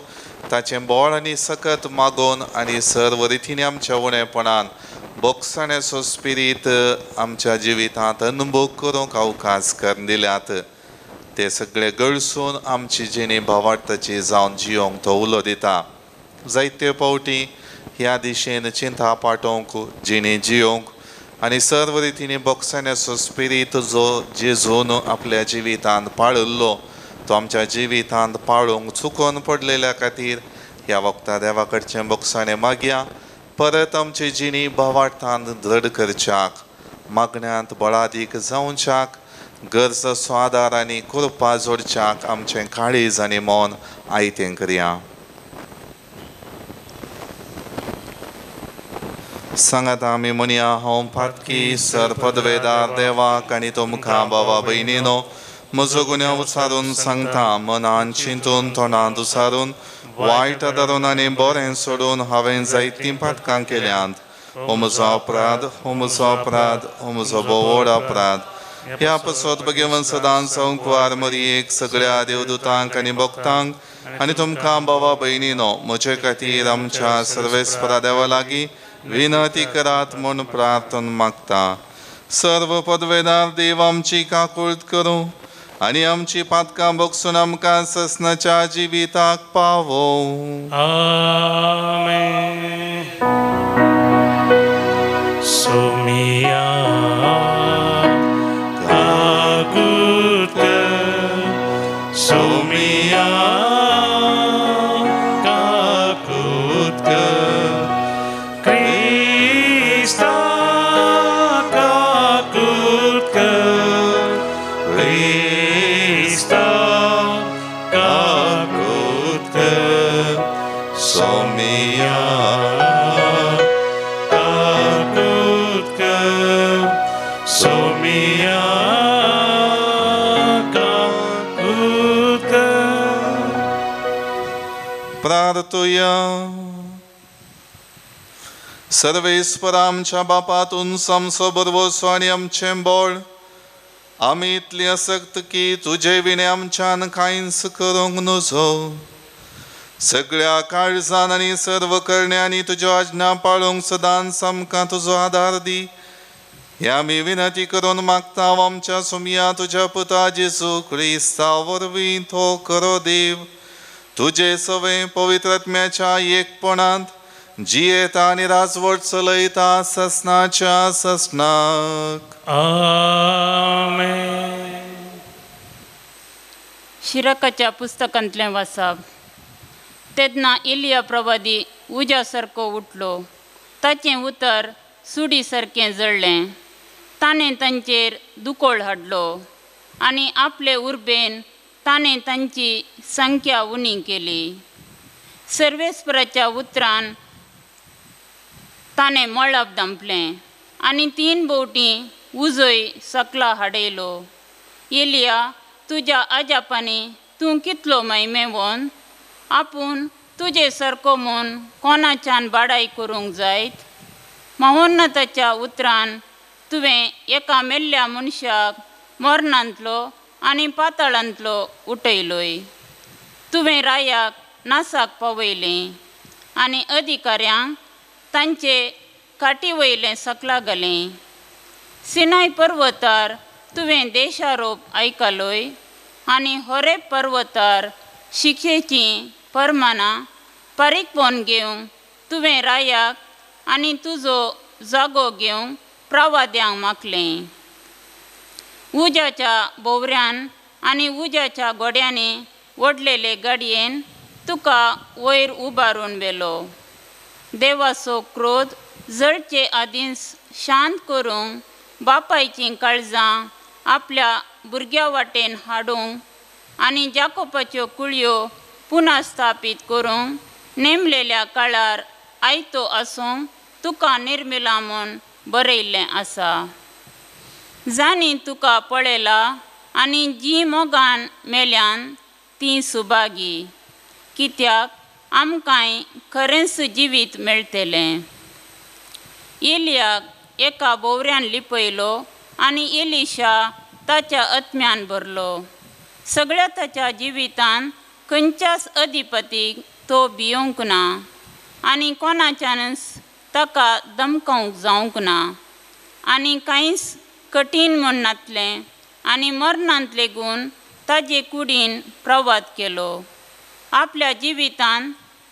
ताचें बोळ आनी सकत मागोवन आनी सर्व रितींनी आमच्या उणेपणान बोगसाण्याचो स्पिरीत आमच्या जिवितांत अनुभव करूंक अवकाश करून दिल्यात ते सगळे गळसून आमची जिणी भावार्थाची जावन जियोंक तो उलो दिता जायते फावटी ह्या दिशेन चिंता पाठोवंक जिणी जियोंक आनी सर्व रितींनी बोगसाण्याचो स्पिरीत जो जेजून आपल्या जिवितांत पाळिल्लो तो आमच्या जिवितांत पाळूंक चुकोवन पडलेल्या खातीर ह्या वखदां देवा कडचें बोगसाणें मागया परत आमची जिणी भावार्थांत दृढ करच्याक मागण्यांत बळादीक जावच्याक गरजो आदार आनी कृपा जोडच्याक आमचें काळीज आनी मौन आयतें करया सांगात आमी म्हणया हांव फातकी सरपदवेदार देवाक आनी तुमकां बाबा भयणीनो म्हजो गुन्यांव उसारून सांगता मनान चिंतून तोंडांत उसारून वायट धरून आनी बरें सोडून हांवें जायतीं पातकां केल्यांत हो म्हजो अपराध हो म्हजो अपराध हो म्हजो व्हड अपराध ह्या पसत भगवन सदां संकवार मरयेक सगळ्या देवदूतांक आनी भक्तांक आनी तुमकां बाबा भयणीनो म्हजे खातीर आमच्या सर्वेस्परा देवा लागीं विनंती करात म्हूण प्रार्थना मागता सर्व पदवेदार देव आमची काकुळट करूं आनी आमची पातकां भोगसून आमकां ससनाच्या जिविताक पावो आमेन सोमिया काकुळट सोमिया सोमिया काकूत कर सोमिया काकूत कर. प्रार्थूया. सर्वेस्पर आमच्या बापातून समसो बरवसो आणि आमचे बोळ आमी इतली आसक्त की तुजे विणे आमच्यान कांयच करूंक नजो. सगळ्या काळजान आनी सर्व करण्यांनी तुज्यो आज्ञा पाळूंक सदांच आमकां तुजो आदार दी. हे आमी विनंती करून मागता आमच्या सोमिया तुज्या पुता जेजू क्रिस्ता वरवीं तो करो देव. तुजे सवे पवित्र आत्म्याच्या एकपणांत जियेता आनी राजवट चलयता ससनाच्या ससनाक. आमेन. शिराकाच्या पुस्तकांतलें वाचप. तेन्ना इलिया प्रवादी उज्या सारको उठलो. ताचें उतर सुडी सारकें जळ्ळें. ताणें तांचेर दुकोळ हाडलो आनी आपले उर्बेन ताणें तांची संख्या उणी केली. सर्वेस्पराच्या उतरान ताणें मळब दांपलें आनी 3 बोवटी उजोय सकला हाडयलो. एलिया तुज्या आजापांनी तूं कितलो महिमेवोन आपूण तुजे सारको म्हूण कोणाच्यान बाडाय करूंक जायत. महोन्नताच्या उतरान तुवें एका मेल्ल्या मनशाक मरणांतलो आनी पाताळांतलो उठयलोय. तुवें रायाक नासाक पावयलें आनी अधिकाऱ्यांक तांचे काटी वयलें सकला घालें. सिनाय पर्वतार तुवें देशारोप आयकलोय आनी होरेब पर्वतार शिक्षेची परमानां पारीकपण घेवंक तुवें रायाक आनी तुजो जागो घेवंक प्रवाद्यांक मागलें. उज्याच्या बोवऱ्यान आनी उज्याच्या गोड्यांनी ओडलेले गाडयेन तुका वयर उबारून व्हेलो. देवाचो क्रोध जळचे आदींच शांत करूंक बापायचीं काळजां आपल्या भुरग्या वाटेन हाडूंक आनी जाकोबाच्यो कुळयो पुना स्थापीत करूंक नेमलेल्या काळार आयतो आसूंक तुका निर्मिला म्हूण बरयल्लें आसा. जाणीं तुका पळयलां आनी जीं मोगान मेल्यान तीं सुभागी. कित्याक आमकांय खरेंच जिवीत मेळटलें. एलियाक एका बोवऱ्यान लिपयलो आनी एलिशा ताच्या आत्म्यान भरलो. सगळ्या ताच्या जिवितान खंयच्याच अधिपतीक तो भियोंक ना आनी कोणाच्यानच ताका धमकावंक जावंक ना आनी कांयच कठीण म्हूण नातलें आनी मरणांत लेगून ताजे कुडीन प्रवाद केलो. आपल्या जिवितान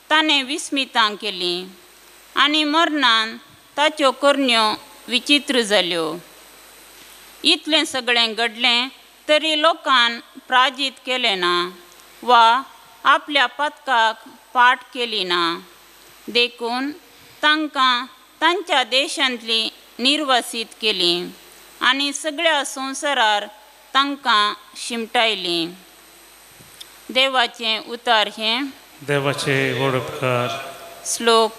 ताणें विस्मितां केलीं आनी मरणान ताच्यो करण्यो विचित्र जाल्यो. इतलें सगळें घडलें तरी लोकान प्राजीत केलें ना वा आपल्या पथकाक पाट केली ना. देखून तांकां तांच्या देशांतली निर्वासीत केलीं आनी सगळ्या संवसारार तांकां शिमटायलीं. देवाचें उतार हें. देवाचे व्हड उपकार. श्लोक.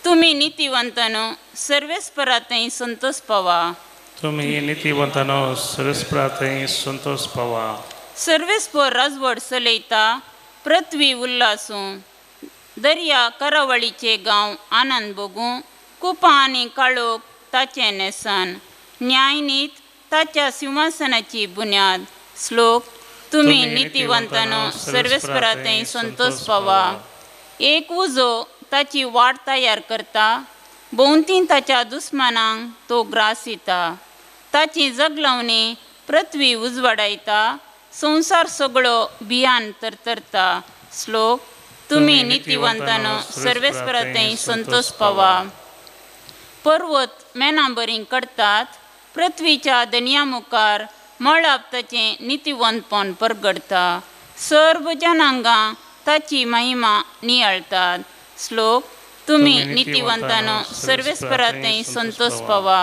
तुमी नितीवंतानो सर्वेस्परातय संतोष पावा. तुम्ही नितीवंतानो सर्वेस्परातय संतोष पावा. सर्वेस्पर राजवट चलयता पृथ्वी उल्हासूं. दर्या करावळीचे गांव आनंद भोगूं. कुपां आनी काळोख ताचें नेसान. न्यायनीत ताच्या सिंहासनाची बुन्याद. श्लोक. तुम्ही नितीवंतानो सर्वेस्परातय संतोष पावा. एक उजो ताची वाट तयार करता. भोंवती ताच्या दुस्मानांक तो ग्रासिता. ताची जगलावणी पृथ्वी उजवाडायता. संवसार सगळो भियान तरतरता. श्लोक. तुम्ही नितीवंतानो सर्वेस्परातय संतोष पावा. पर्वत मेनाबरी करतात. पृथ्वीच्या दनया मुखार मळब ताचें नितीवंतपण परगडता. सर्व जनांगां ताची महिमा नियाळतात. श्लोक. तुम्ही नितीवंतानो सर्वेस्परातय संतोष पावा.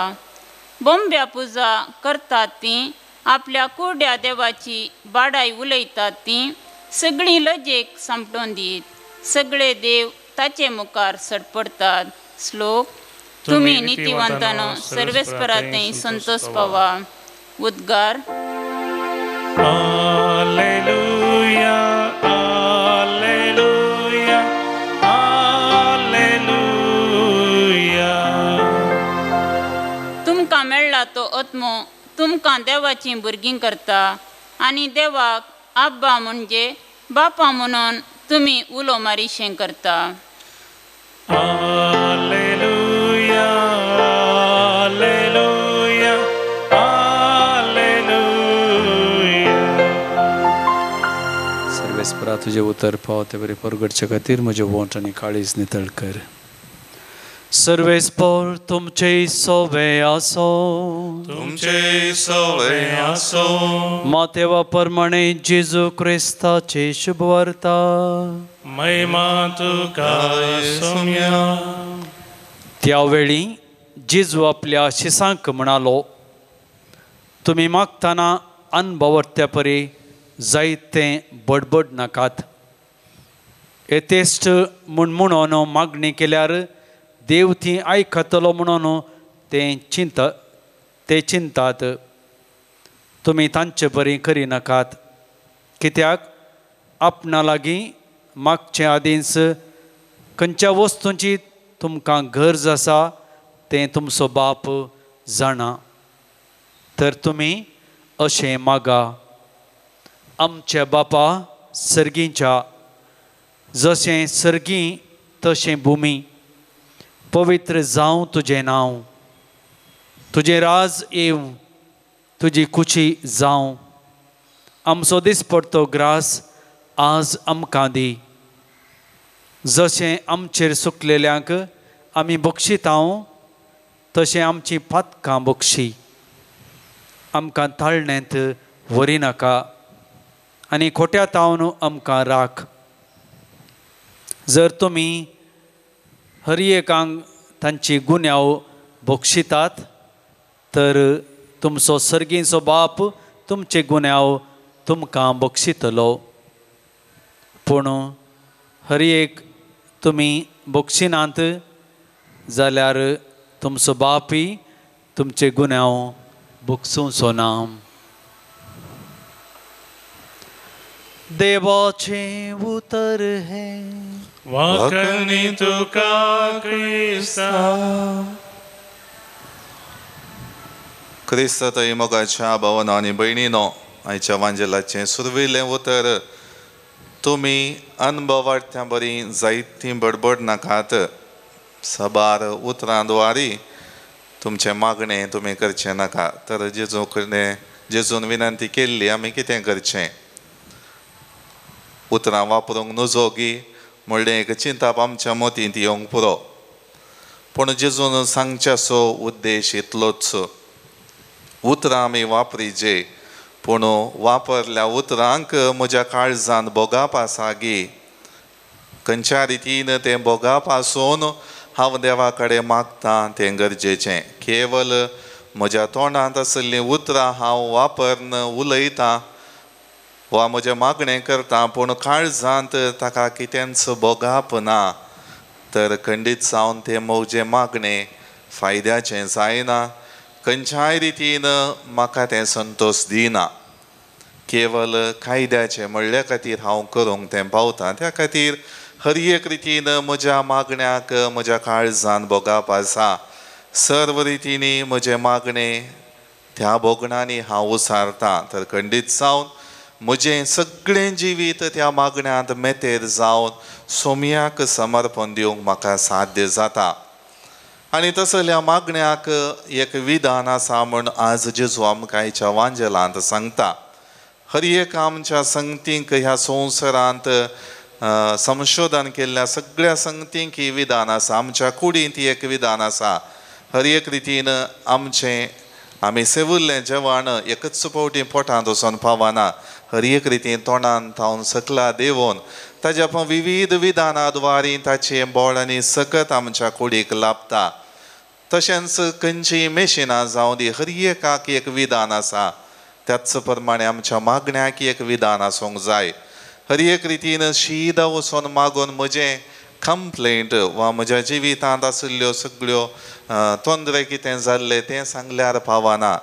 बोंब्या पुजा करतात तीं. आपल्या कुर्ड्या देवाची बाडाय उलयतात तीं. सगळीं लजेक सांपटोवन दीत. सगळे देव ताचे मुखार सडपडतात. श्लोक. तुम्ही नितिवंतानो सर्वेस्परांतय संतोष पावा. उद्गार. Hallelujah hallelujah hallelujah. तुमकां मेळ्ळा तो आत्मो तुमकां देवाची भुरगीं करता आनी देवाक आब्बा म्हणजे बापा म्हणून तुमी उलो मारीशें करता. Hallelujah hallelujah hallelujah. सर्वेस्परा तुझे उतर पाव ते बरे परगडचे खातीर म्हजे वोंट आनी काळीज नितळ कर. सर्वेस्पर तुमचे सोवे आसो. तुमचे सोवे आसो. मातेवा प्रमाणे जेजू क्रिस्ताचे शुभ वार्ता. महिमा तुका सोम्या. त्यावेळी जेजू आपल्या शिसांक म्हणालो, तुम्ही मागतना अनभवत्या परी जायते बडबड नाकात. एतेस्ट म्हणून मागणी केल्यार देव ती आयकतलो म्हणून ते चिंतात. तुमी तांचे बरी करी नाकात, कित्याक आपणा लागीं मागचे आदींच खंयच्या वस्तूंची तुमकां गरज आसा तें तुमचो बाप जाणा. तर तुमी अशें मागा. आमच्या बापा सर्गीच्या, जशें सर्गी तशें भुमी. पवित्र जावं तुजें नांव. तुजें राज येवं. तुजी कुशी जावं. आमचो दिसपडतो ग्रास आज आमकां दी. जशें आमचेर सुकलेल्यांक आमी बक्षितांव तशें आमची पातकां बक्षी. आमकां ताळण्यांत व्हरी नाका आनी खोट्या तावन आमकां राख. जर तुमी हर एकांक तांची गुन्यांव बक्षितात तर तुमचो सर्गीचो बाप तुमचे गुन्यांव तुमकां बक्षितलो. पूण हर एक तुमी बक्षिनांत जाल्यार तुमचो बापय तुमचे गुन्यांव बक्षूंचो ना. देवाचे उतर है वाकणी तुका क्रिस्ता. क्रिस्त थंय मोगाच्या भावांनो आनी भयणीनो, आयच्या वांजेलाचें सुरविल्लें उतर. तुमी अनभवार्थ्या बरी जायतीं बडबड नाकात. सबार उतरांद्वारी तुमचें मागणें तुमी करचें नाका. तर जेजून विनंती केल्ली आमी कितें करचें. उतरां वापरूंक नजोगी म्हणलें एक चिंतप आमच्या मतींत येवंक पुरो. पूण जेजून सांगच्याचो उद्देश इतलोच. उतरां आमी वापरीचे, पूण वापरल्या उतरांक म्हज्या काळजांत बोगाप आसा गी. खंयच्या रितीन तें बोगाप आसून हांव देवा कडेन मागतां तें गरजेचें. केवल म्हज्या तोंडांत आसलीं उतरां हांव वापरन उलयतां वा म्हजें मागणें करता, पूण काळजांत ताका कितेंच बोगाप ना, तर खंडीत जावन तें म्हजें मागणें फायद्याचें जायना. खंयच्याय रितीन म्हाका तें संतोश दिना. केवल कायद्याचें म्हणल्या खातीर हांव करूंक तें पावतां. त्या खातीर हर एक रितीन म्हज्या मागण्याक म्हज्या काळजांत बोगाप आसा. सर्व रितीनी म्हजें मागणें त्या बोगणांनी हांव उसारतां. तर खंडीत जावन म्हजें सगळें जिवीत त्या मागण्यांत मेतेर जावन सोम्याक समर्पण दिवंक म्हाका साध्य जाता. आनी तसल्या मागण्याक एक विधान आसा म्हूण आज जेजू आमकां आयच्या वांजेलांत सांगता. हर एक आमच्या संगतींक ह्या संवसारांत संशोधन केल्ल्या सगळ्या संगतींक ही विधान आसा. आमच्या कुडींत एक विधान आसा. हर एक रितीन आमी सेवुल्लें जेवण एकच फावटी पोटांत वचोन पावना. हर एक रितीन तोंडान थावन सकला देंवोन ताच्या विविध विधानां द्वारे ताचें बोळ आनी सकत आमच्या कुडीक लाभता. तशेंच खंयचीं मेशिनां जावं दी, हर एकाक एक विधान आसा. त्याच प्रमाणे आमच्या मागण्याक एक विधान आसूंक जाय. हर एक रितीन शीद वचोन मागून म्हजें कंप्लेंट वा म्हज्या जिवितांत आशिल्ल्यो सगळ्यो तोंदरे कितें जाल्ले तें सांगल्यार पावना.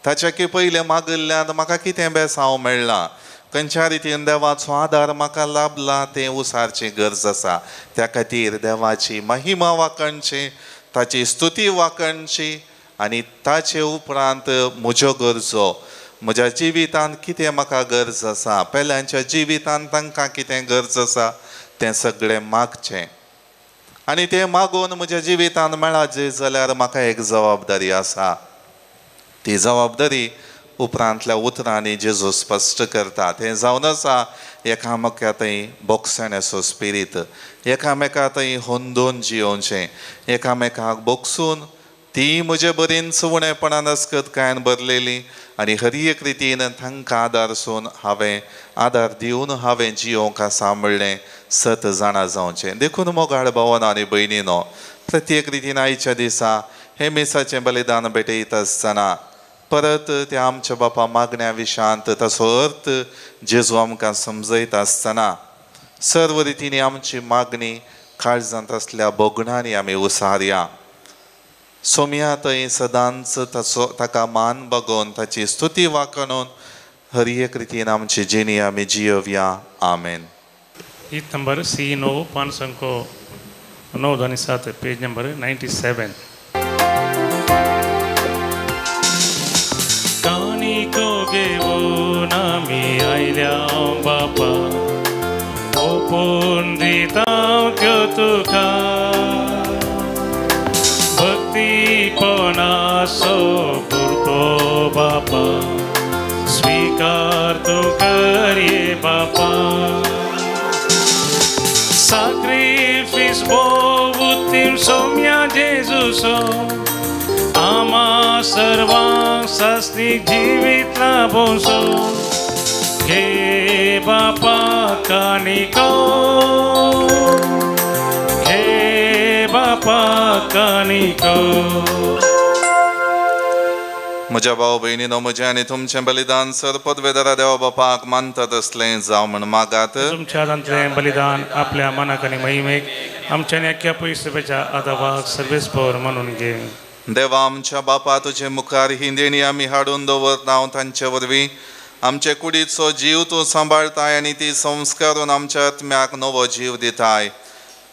ताच्याकी पयलें मागिल्ल्यान म्हाका कितें बेसांव मेळना, खंयच्या रितीन देवाचो आदार म्हाका लाभला तें उसारची गरज आसा. त्या खातीर देवाची महिमा वाकणची, ताची स्तुती वाकणची आनी ताचे उपरांत म्हज्यो गरजो, म्हज्या जिवितांत कितें म्हाका गरज आसा, पेल्यांच्या जिवितांत तांकां कितें गरज आसा तें सगळें मागचें. आनी तें मागून म्हज्या जिवितांत मेळात जाल्यार म्हाका एक जबाबदारी आसा. ती जबाबदारी उपरांतल्या उतरांनी जेजू स्पश्ट करता. तें जावन आसा एकामेकांतय बोगसण्याचो स्पिरीट, एकामेकांतय होंदून जियोवचें, एकामेकांक बोगसून ती म्हजे बरीन सुवणेपणान आसकतकायेन भरलेली आनी हर एक रितीन तांकां आदारसून आदार दिवन हांवें जियोवंक आसा म्हणलें सत जाणा जावचें. देखून मोगाळ भावांनो आनी भयणीनो, प्रत्येक रितीन आयच्या दिसा हे मिसाचें बलिदान भेटयत आसतना परत त्या आमच्या बापा मागण्या विशयांत ताचो अर्थ जेजू आमकां समजयत आसतना सर्व रितींनी आमची मागणी काळजांत आसल्या बोगणांनी आमी उसारया. सोम्या थंय सदांच ताका मान बगोवन ताची स्तुती वाकणून हर एक रितीन आमची जिणी आमी जियोवया. आमेन. गीत नंबर C9 500 9-7 पेज नंबर 97. कानिको घेऊन आम्ही आयल्या बापा, ओपून दिता त्यो तुका, भक्तीपणाचो पुरतो बापा, स्वीकार तू कर ये बापा. Sacrifice भोवतीम सोम्या जेजूचो, आमा सर्वांक सास्तीक जिवीत लाभोसो. घे बापा कानिको, घे बापा कानिको. म्हज्या भाव भयणीनो, म्हजें आनी तुमचें बलिदान सर पदवेदारा देवा बापाक मानतात असलें जावं म्हण मागात. तुमच्या दांतलें बलिदान आपल्या मनाक आनी महिमेक आमच्या नेक्या पयसुपेच्या आदाबाक सर्वेस्पर म्हणून घे. देवा आमच्या बापा, तुजे मुखार ही देणी आमी हाडून दवरता. तांचे वरवीं आमचे कुडीचो जीव तूं सांबाळताय आनी ती संस्कारून आमच्या आत्म्याक नवो जीव दिताय.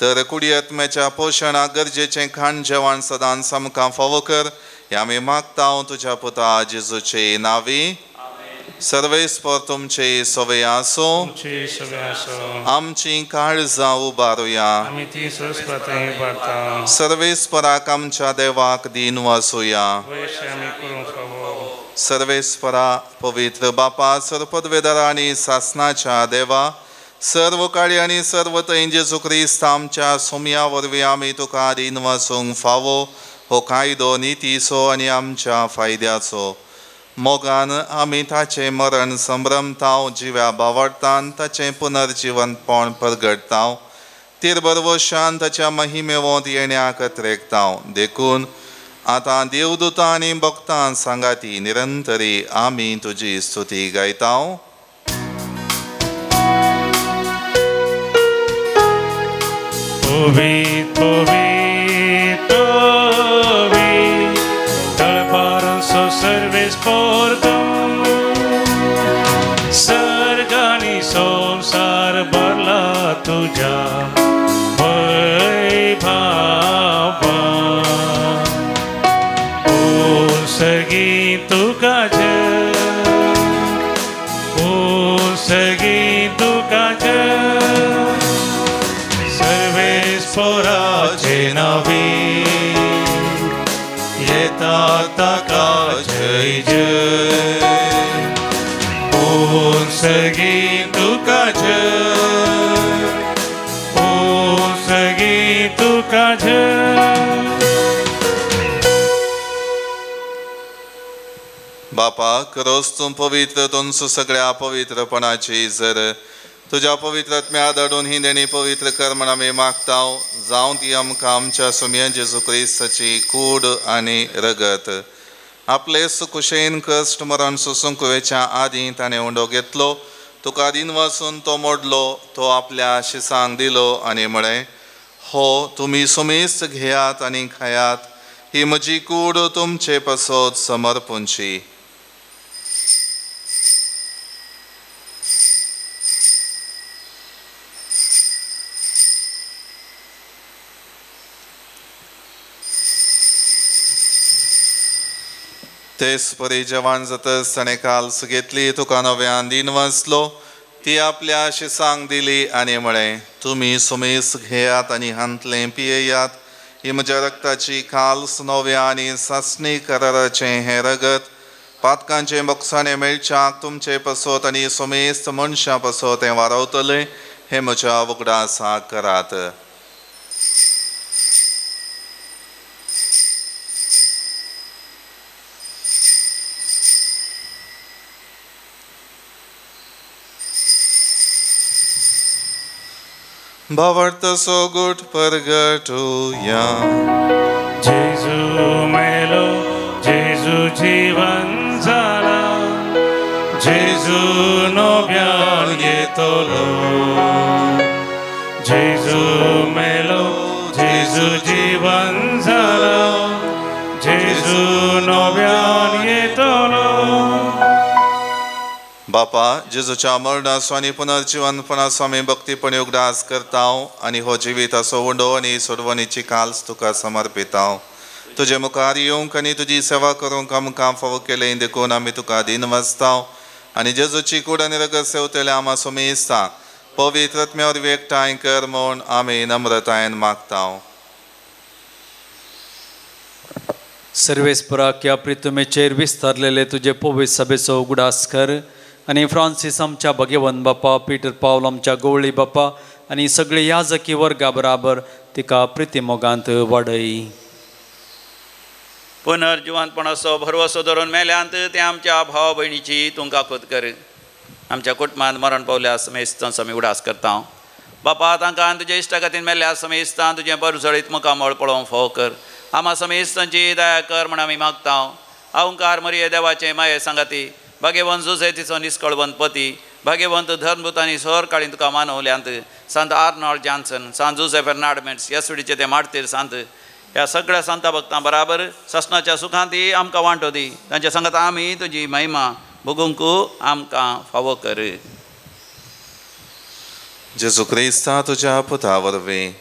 तर कुडी आत्म्याच्या पोशणाक गरजेचें खाण जेवण सदांच आमकां फावो कर. हे आमी मागता तुज्या पुता जेजूचे नांवी. सर्वेस्पर तुमचे सवय आसो, आमची काळजां उबारुया. सर्वेस्पराक आमच्या देवाक दिन वासुया. सर्वेस्परा पवित्र बापा, सरपदवेदारा आनी सासनाच्या देवा, सर्व काळी आनी सर्व थंय जेजू क्रिस्त आमच्या सोम्या वरवीं आमी तुका दिन वासूंक फावो हो कायदो नितीचो आनी आमच्या फायद्याचो. मोगान आमी ताचें मरण संभ्रमतांव, जिव्या बावडटान ताचें पुनर्जिवनपण परगडतांव. तिरबरवशान ताच्या महिमेवंत येण्याक त्रेकतांव. देखून आतां देवदूतां आनी भक्तां सांगाती निरंतरी आमी तुजी स्तुती गायतांव. सर्वेस्पर सर्गानी संसार भरला तुझ्या वैभवा. ओ सगी तुका जय, ओ सगी तुका जय. सर्वेस्पराचे नावी येता ताका जय जय. ओ सगी तुका जय, ओ सगी तुका जय. बापा, करोस तूं पवित्र तुमचो सगळ्या पवित्रपणाची जर तुज्या पवित्रत्म्या धाडून ही देणी पवित्र कर म्हण आमी मागतांव. जावं ती आमकां आमच्या सोम्या जेजू क्रिस्ताची कूड आनी रगत. आपले सुकुशेन कश्ट मरण सोसूंक वेच्या आदीं ताणें उंडो घेतलो. तुका दिन वासून तो मोडलो, तो आपल्या शिसांक दिलो आनी म्हळें, हो तुम्ही सुमेस्त घेयात आणि खायात, ही म्हजी कूड तुमचे पसोत समर्पूंची. तेच परी जवान जातच ताणें काल्स घेतली, तुका नव्यान दिन वाचलो. ती आपल्या शिसांक दिली आनी म्हळें, तुमी सुमेस घेयात आनी हांतलें पियेयात, ही म्हज्या रक्ताची काल्स नव्या आनी सासणी कराराचें हें रगत. पातकांचे मोक्षाणें मेळच्याक तुमचे पसोत आनी सुमेस्त मनशां पसोत हें वारवतलें, हें म्हज्या उगडासाक करात. भावार्थसो गुट परगटूया. जेजू मेलो, जेजू जीवन जाला, जेजू नव्यान येतलो. जेजू मेलो, जेजू जीवन जाला, जेजू नव्यान येतलो. बापा जेजूच्या मरणाचो आनी पुनर्जीवनपणाचो आमी भक्तीपणी उगडास करतांव आनी हो जिवीत असो उंडो आनी सोडवणीची काल्स तुका समर्पितांव. तुजे मुखार येवंक आनी तुजी सेवा करूंक आमकां फावो केलें देखून आमी तुका दिन वाचतांव आनी जेजूची कूड आनी रगत सेवतले आमा सुमेस्तां पवित्र आत्म्यावर एकठांय कर म्हूण आमी नम्रतायेन मागतांव. सर्वेस्परा क्या प्रितुमेचेर विस्तारलेले तुझे पवित्र सभेचो उगडास कर आनी फ्रांसीस आमच्या भगवंत बापा, पीटर पावल आमच्या गवळी बापा आनी सगळे याजकी वर्गा बराबर तिका प्रितीमोगांत वाडय. पुनर्जीवनपणाचो भरवसो धरून मेल्यांत ते आमच्या भाव भयणीची तुमकां खोत कर. आमच्या कुटुंबांत मरण पावल्या समेस्तांचो आमी उडास करता. बापा तांकां तुजे इश्टा खातीर मेल्ल्या समेस्तां तुजें बरसळीत मुखामळ पळोवंक फावो कर. आमा समेस्तांची दया कर म्हण आमी मागता. अवंकार मरिये देवाचे माये सांगाती, भगवंत जुसेतीचो निश्कळवंत पती, भगवंत धर्मदूत आनी सर काळी तुका मानवल्यांत संत आर्नॉल्ड जॉन्सन, संत जुझे फेर्नांडमेंट्स, येसुडीचे ते मारतीर संत, ह्या सगळ्या संता भक्तां बराबर ससनाच्या सुखांत आमकां वांटो दी. तांच्या सांगात आमी तुजी महिमा भोगूंक आमकां फावो कर. जेजू क्रिस्ता तुज्या पुता वरवीं,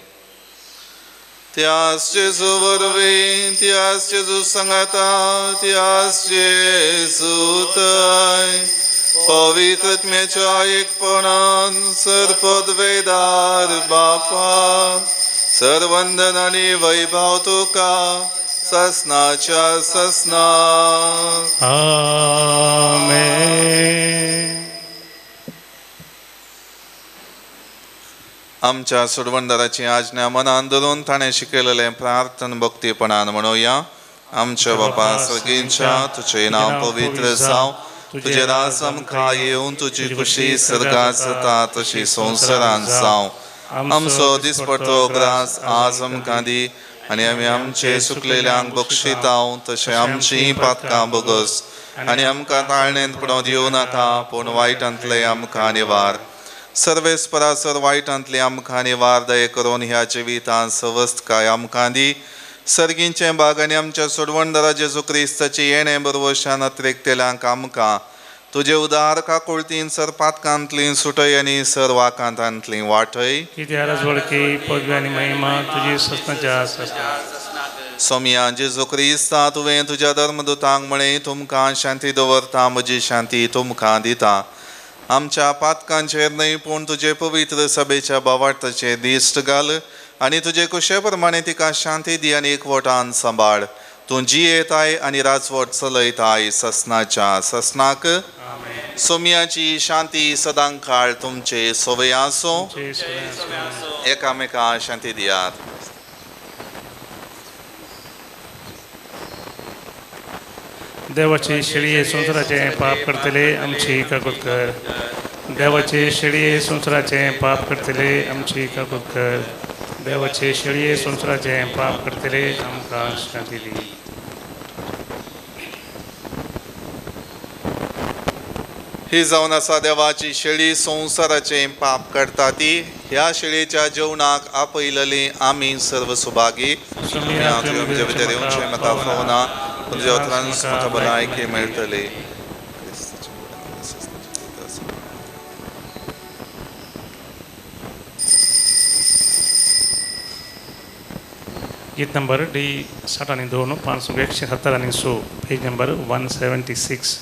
त्यास जेजू वरवीं, त्यास जेजू सांगाता, त्यास जेजू थंय पवित्र आत्म्याच्या एकपणान सर्पद्वेदार बापा सर्वंदन आनी वैभव तुका ससनाच्या ससना. आमेन. आमच्या सुडवंदराची आज्ञा मनान धरून ताणें शिकयलेलें प्रार्थन भक्तीपणान म्हणुया. आमच्या बापा सर्गींच्या तुजें नांव पवित्र जावं, तुजें राज आमकां येवं, तुजी खुशी सर्गांत जाता तशी संवसारांत जावं. आमचो दिसपडटो ग्रास आज आमकां दी आनी आमी आमचे सुकलेल्यांक बक्षितांव, तशें आमचीं पातकां बोगस आनी आमकां ताळणेंत पडोवं दिवं नाका, पूण वायटांतले आमकां निवार. सर्वेस्परासर वायटांतली आमकां निवार दये करून ह्या जिवितांत सवस्थकाय आमकां दी. सर्गींचें भाग आनी आमच्या सोडवणदारा जेजू क्रिस्ताची येणें बरोवशान अतिरिक्तेल्यांक आमकां तुजे उदार काकुळतीन सर पातकांतली सुटय आनी सर वाकांतांतली वाटय. कित्याक राजवडकी पदवी आनी महिमा तुजी ससनाच्या ससना. सोम्या जेजू क्रिस्ता तुवें तुज्या धर्मदुतांक म्हळें, तुमकां शांती दवरता, म्हजी शांती तुमकां दिता. आमच्या पातकांचेर न्हय पूण तुजे पवित्र सभेच्या भावार्थाचेर दिश्ट घाल आनी तुजे कुशे प्रमाणे तिका शांती दी आनी एकवटान सांबाळ. तूं जियेताय आनी राजवट चलयताय ससनाच्या ससनाक. सोम्याची शांती सदां काळ तुमचे सोबे आसूं. एकामेकां शांती दियात. देवाचे शेळये संवसाराचे पाप करतले आमची काकूत कर. देवाचे शेळये संवसाराचे पाप करतले आमची काकूत कर. देवाचे शेळये संवसाराचे पाप करतले आमकां शांती दी. ही जावन आसा देवाची शेळी संवसाराचें पाप काडटा ती ह्या शेळयेच्या जेवणाक आपयलेली आमी सर्व सुभागी तुमचे भितर येवचें म्हाका फावना तुमच्या उतरान म्हाका भलायकी मेळटली गीत नंबर D62 517 पेज नंबर 176.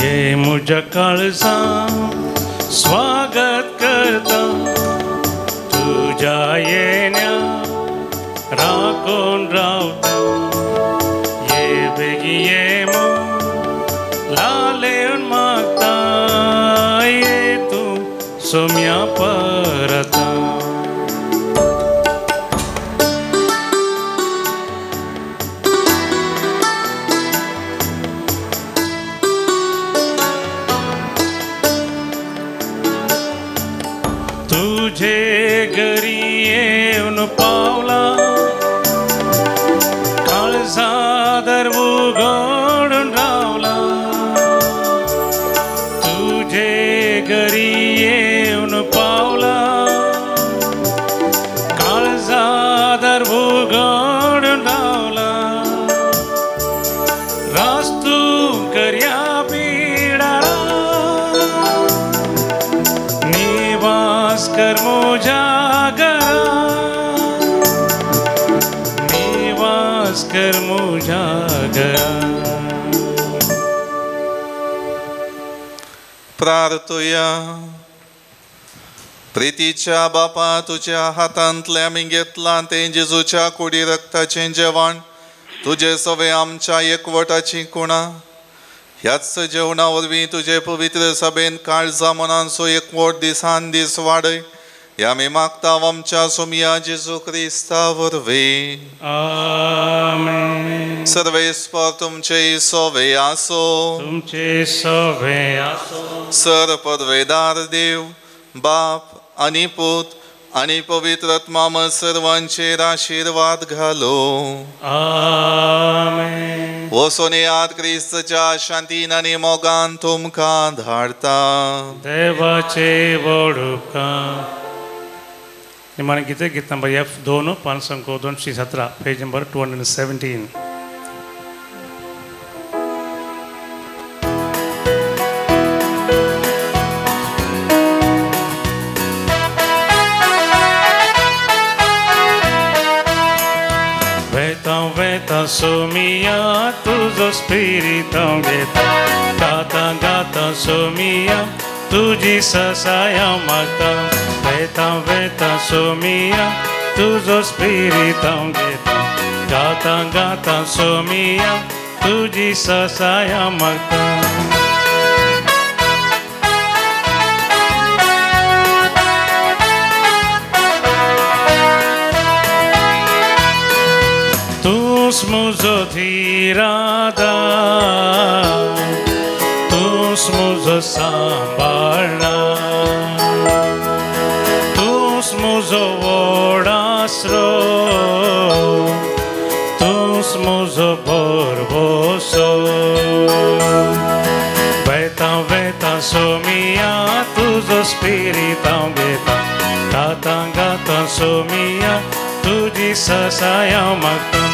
ये मुझ्या काळजा स्वागत करता तुझ्या येण्या राखून रावता ये बेगी ये मग लालेन मागता ये तू सोम्या परता तुझे घरी येऊन पावला काळजा दरवू घडून रावला तुझे घरी येऊन पावला काळजा दरवू घडून रावला रास्तू कर्या पिडारा कर मुझ्या घरा निवास कर मुझ्या घरा प्रार्थुया प्रितीच्या बापा तुझ्या हातांतले आमी घेतलां तें जेजूच्या कुडी रक्ताचें जेवण तुजे सवे आमच्या एकवटाची कुणा ह्याच जेवणा वरवीं तुजे पवित्र सभेन काळजा मनांचो एकवट दिसान दीस वाडय ह्या आमी मागता आमच्या सोमिया जेजू क्रिस्ता वरवीं आमेन. सर्वेस्पर तुमचे सोवे आसो तुमचे सवे आसो सर पदवेदार देव बाप आनी पूत आनी पवित्र आत्मा सर्वांचेर आशीर्वाद घालो आमेन. वचून याद क्रिस्तच्या शांतीन आनी मोगान तुमकां धाडता देवाचे वडुका निमाणे गीते गीत number F2 517 page number 217. Veta somia tuzo spirito veta gata gata somia tuji sasaya magta veta somia tuzo spirito veta gata gata somia tuji sasaya magta Tus muzo dhirada tus muzo sambalna tus muzo vodasro tus muzo borboso veta somia tuzo spirita veta gata gata somia tuji sasaya magta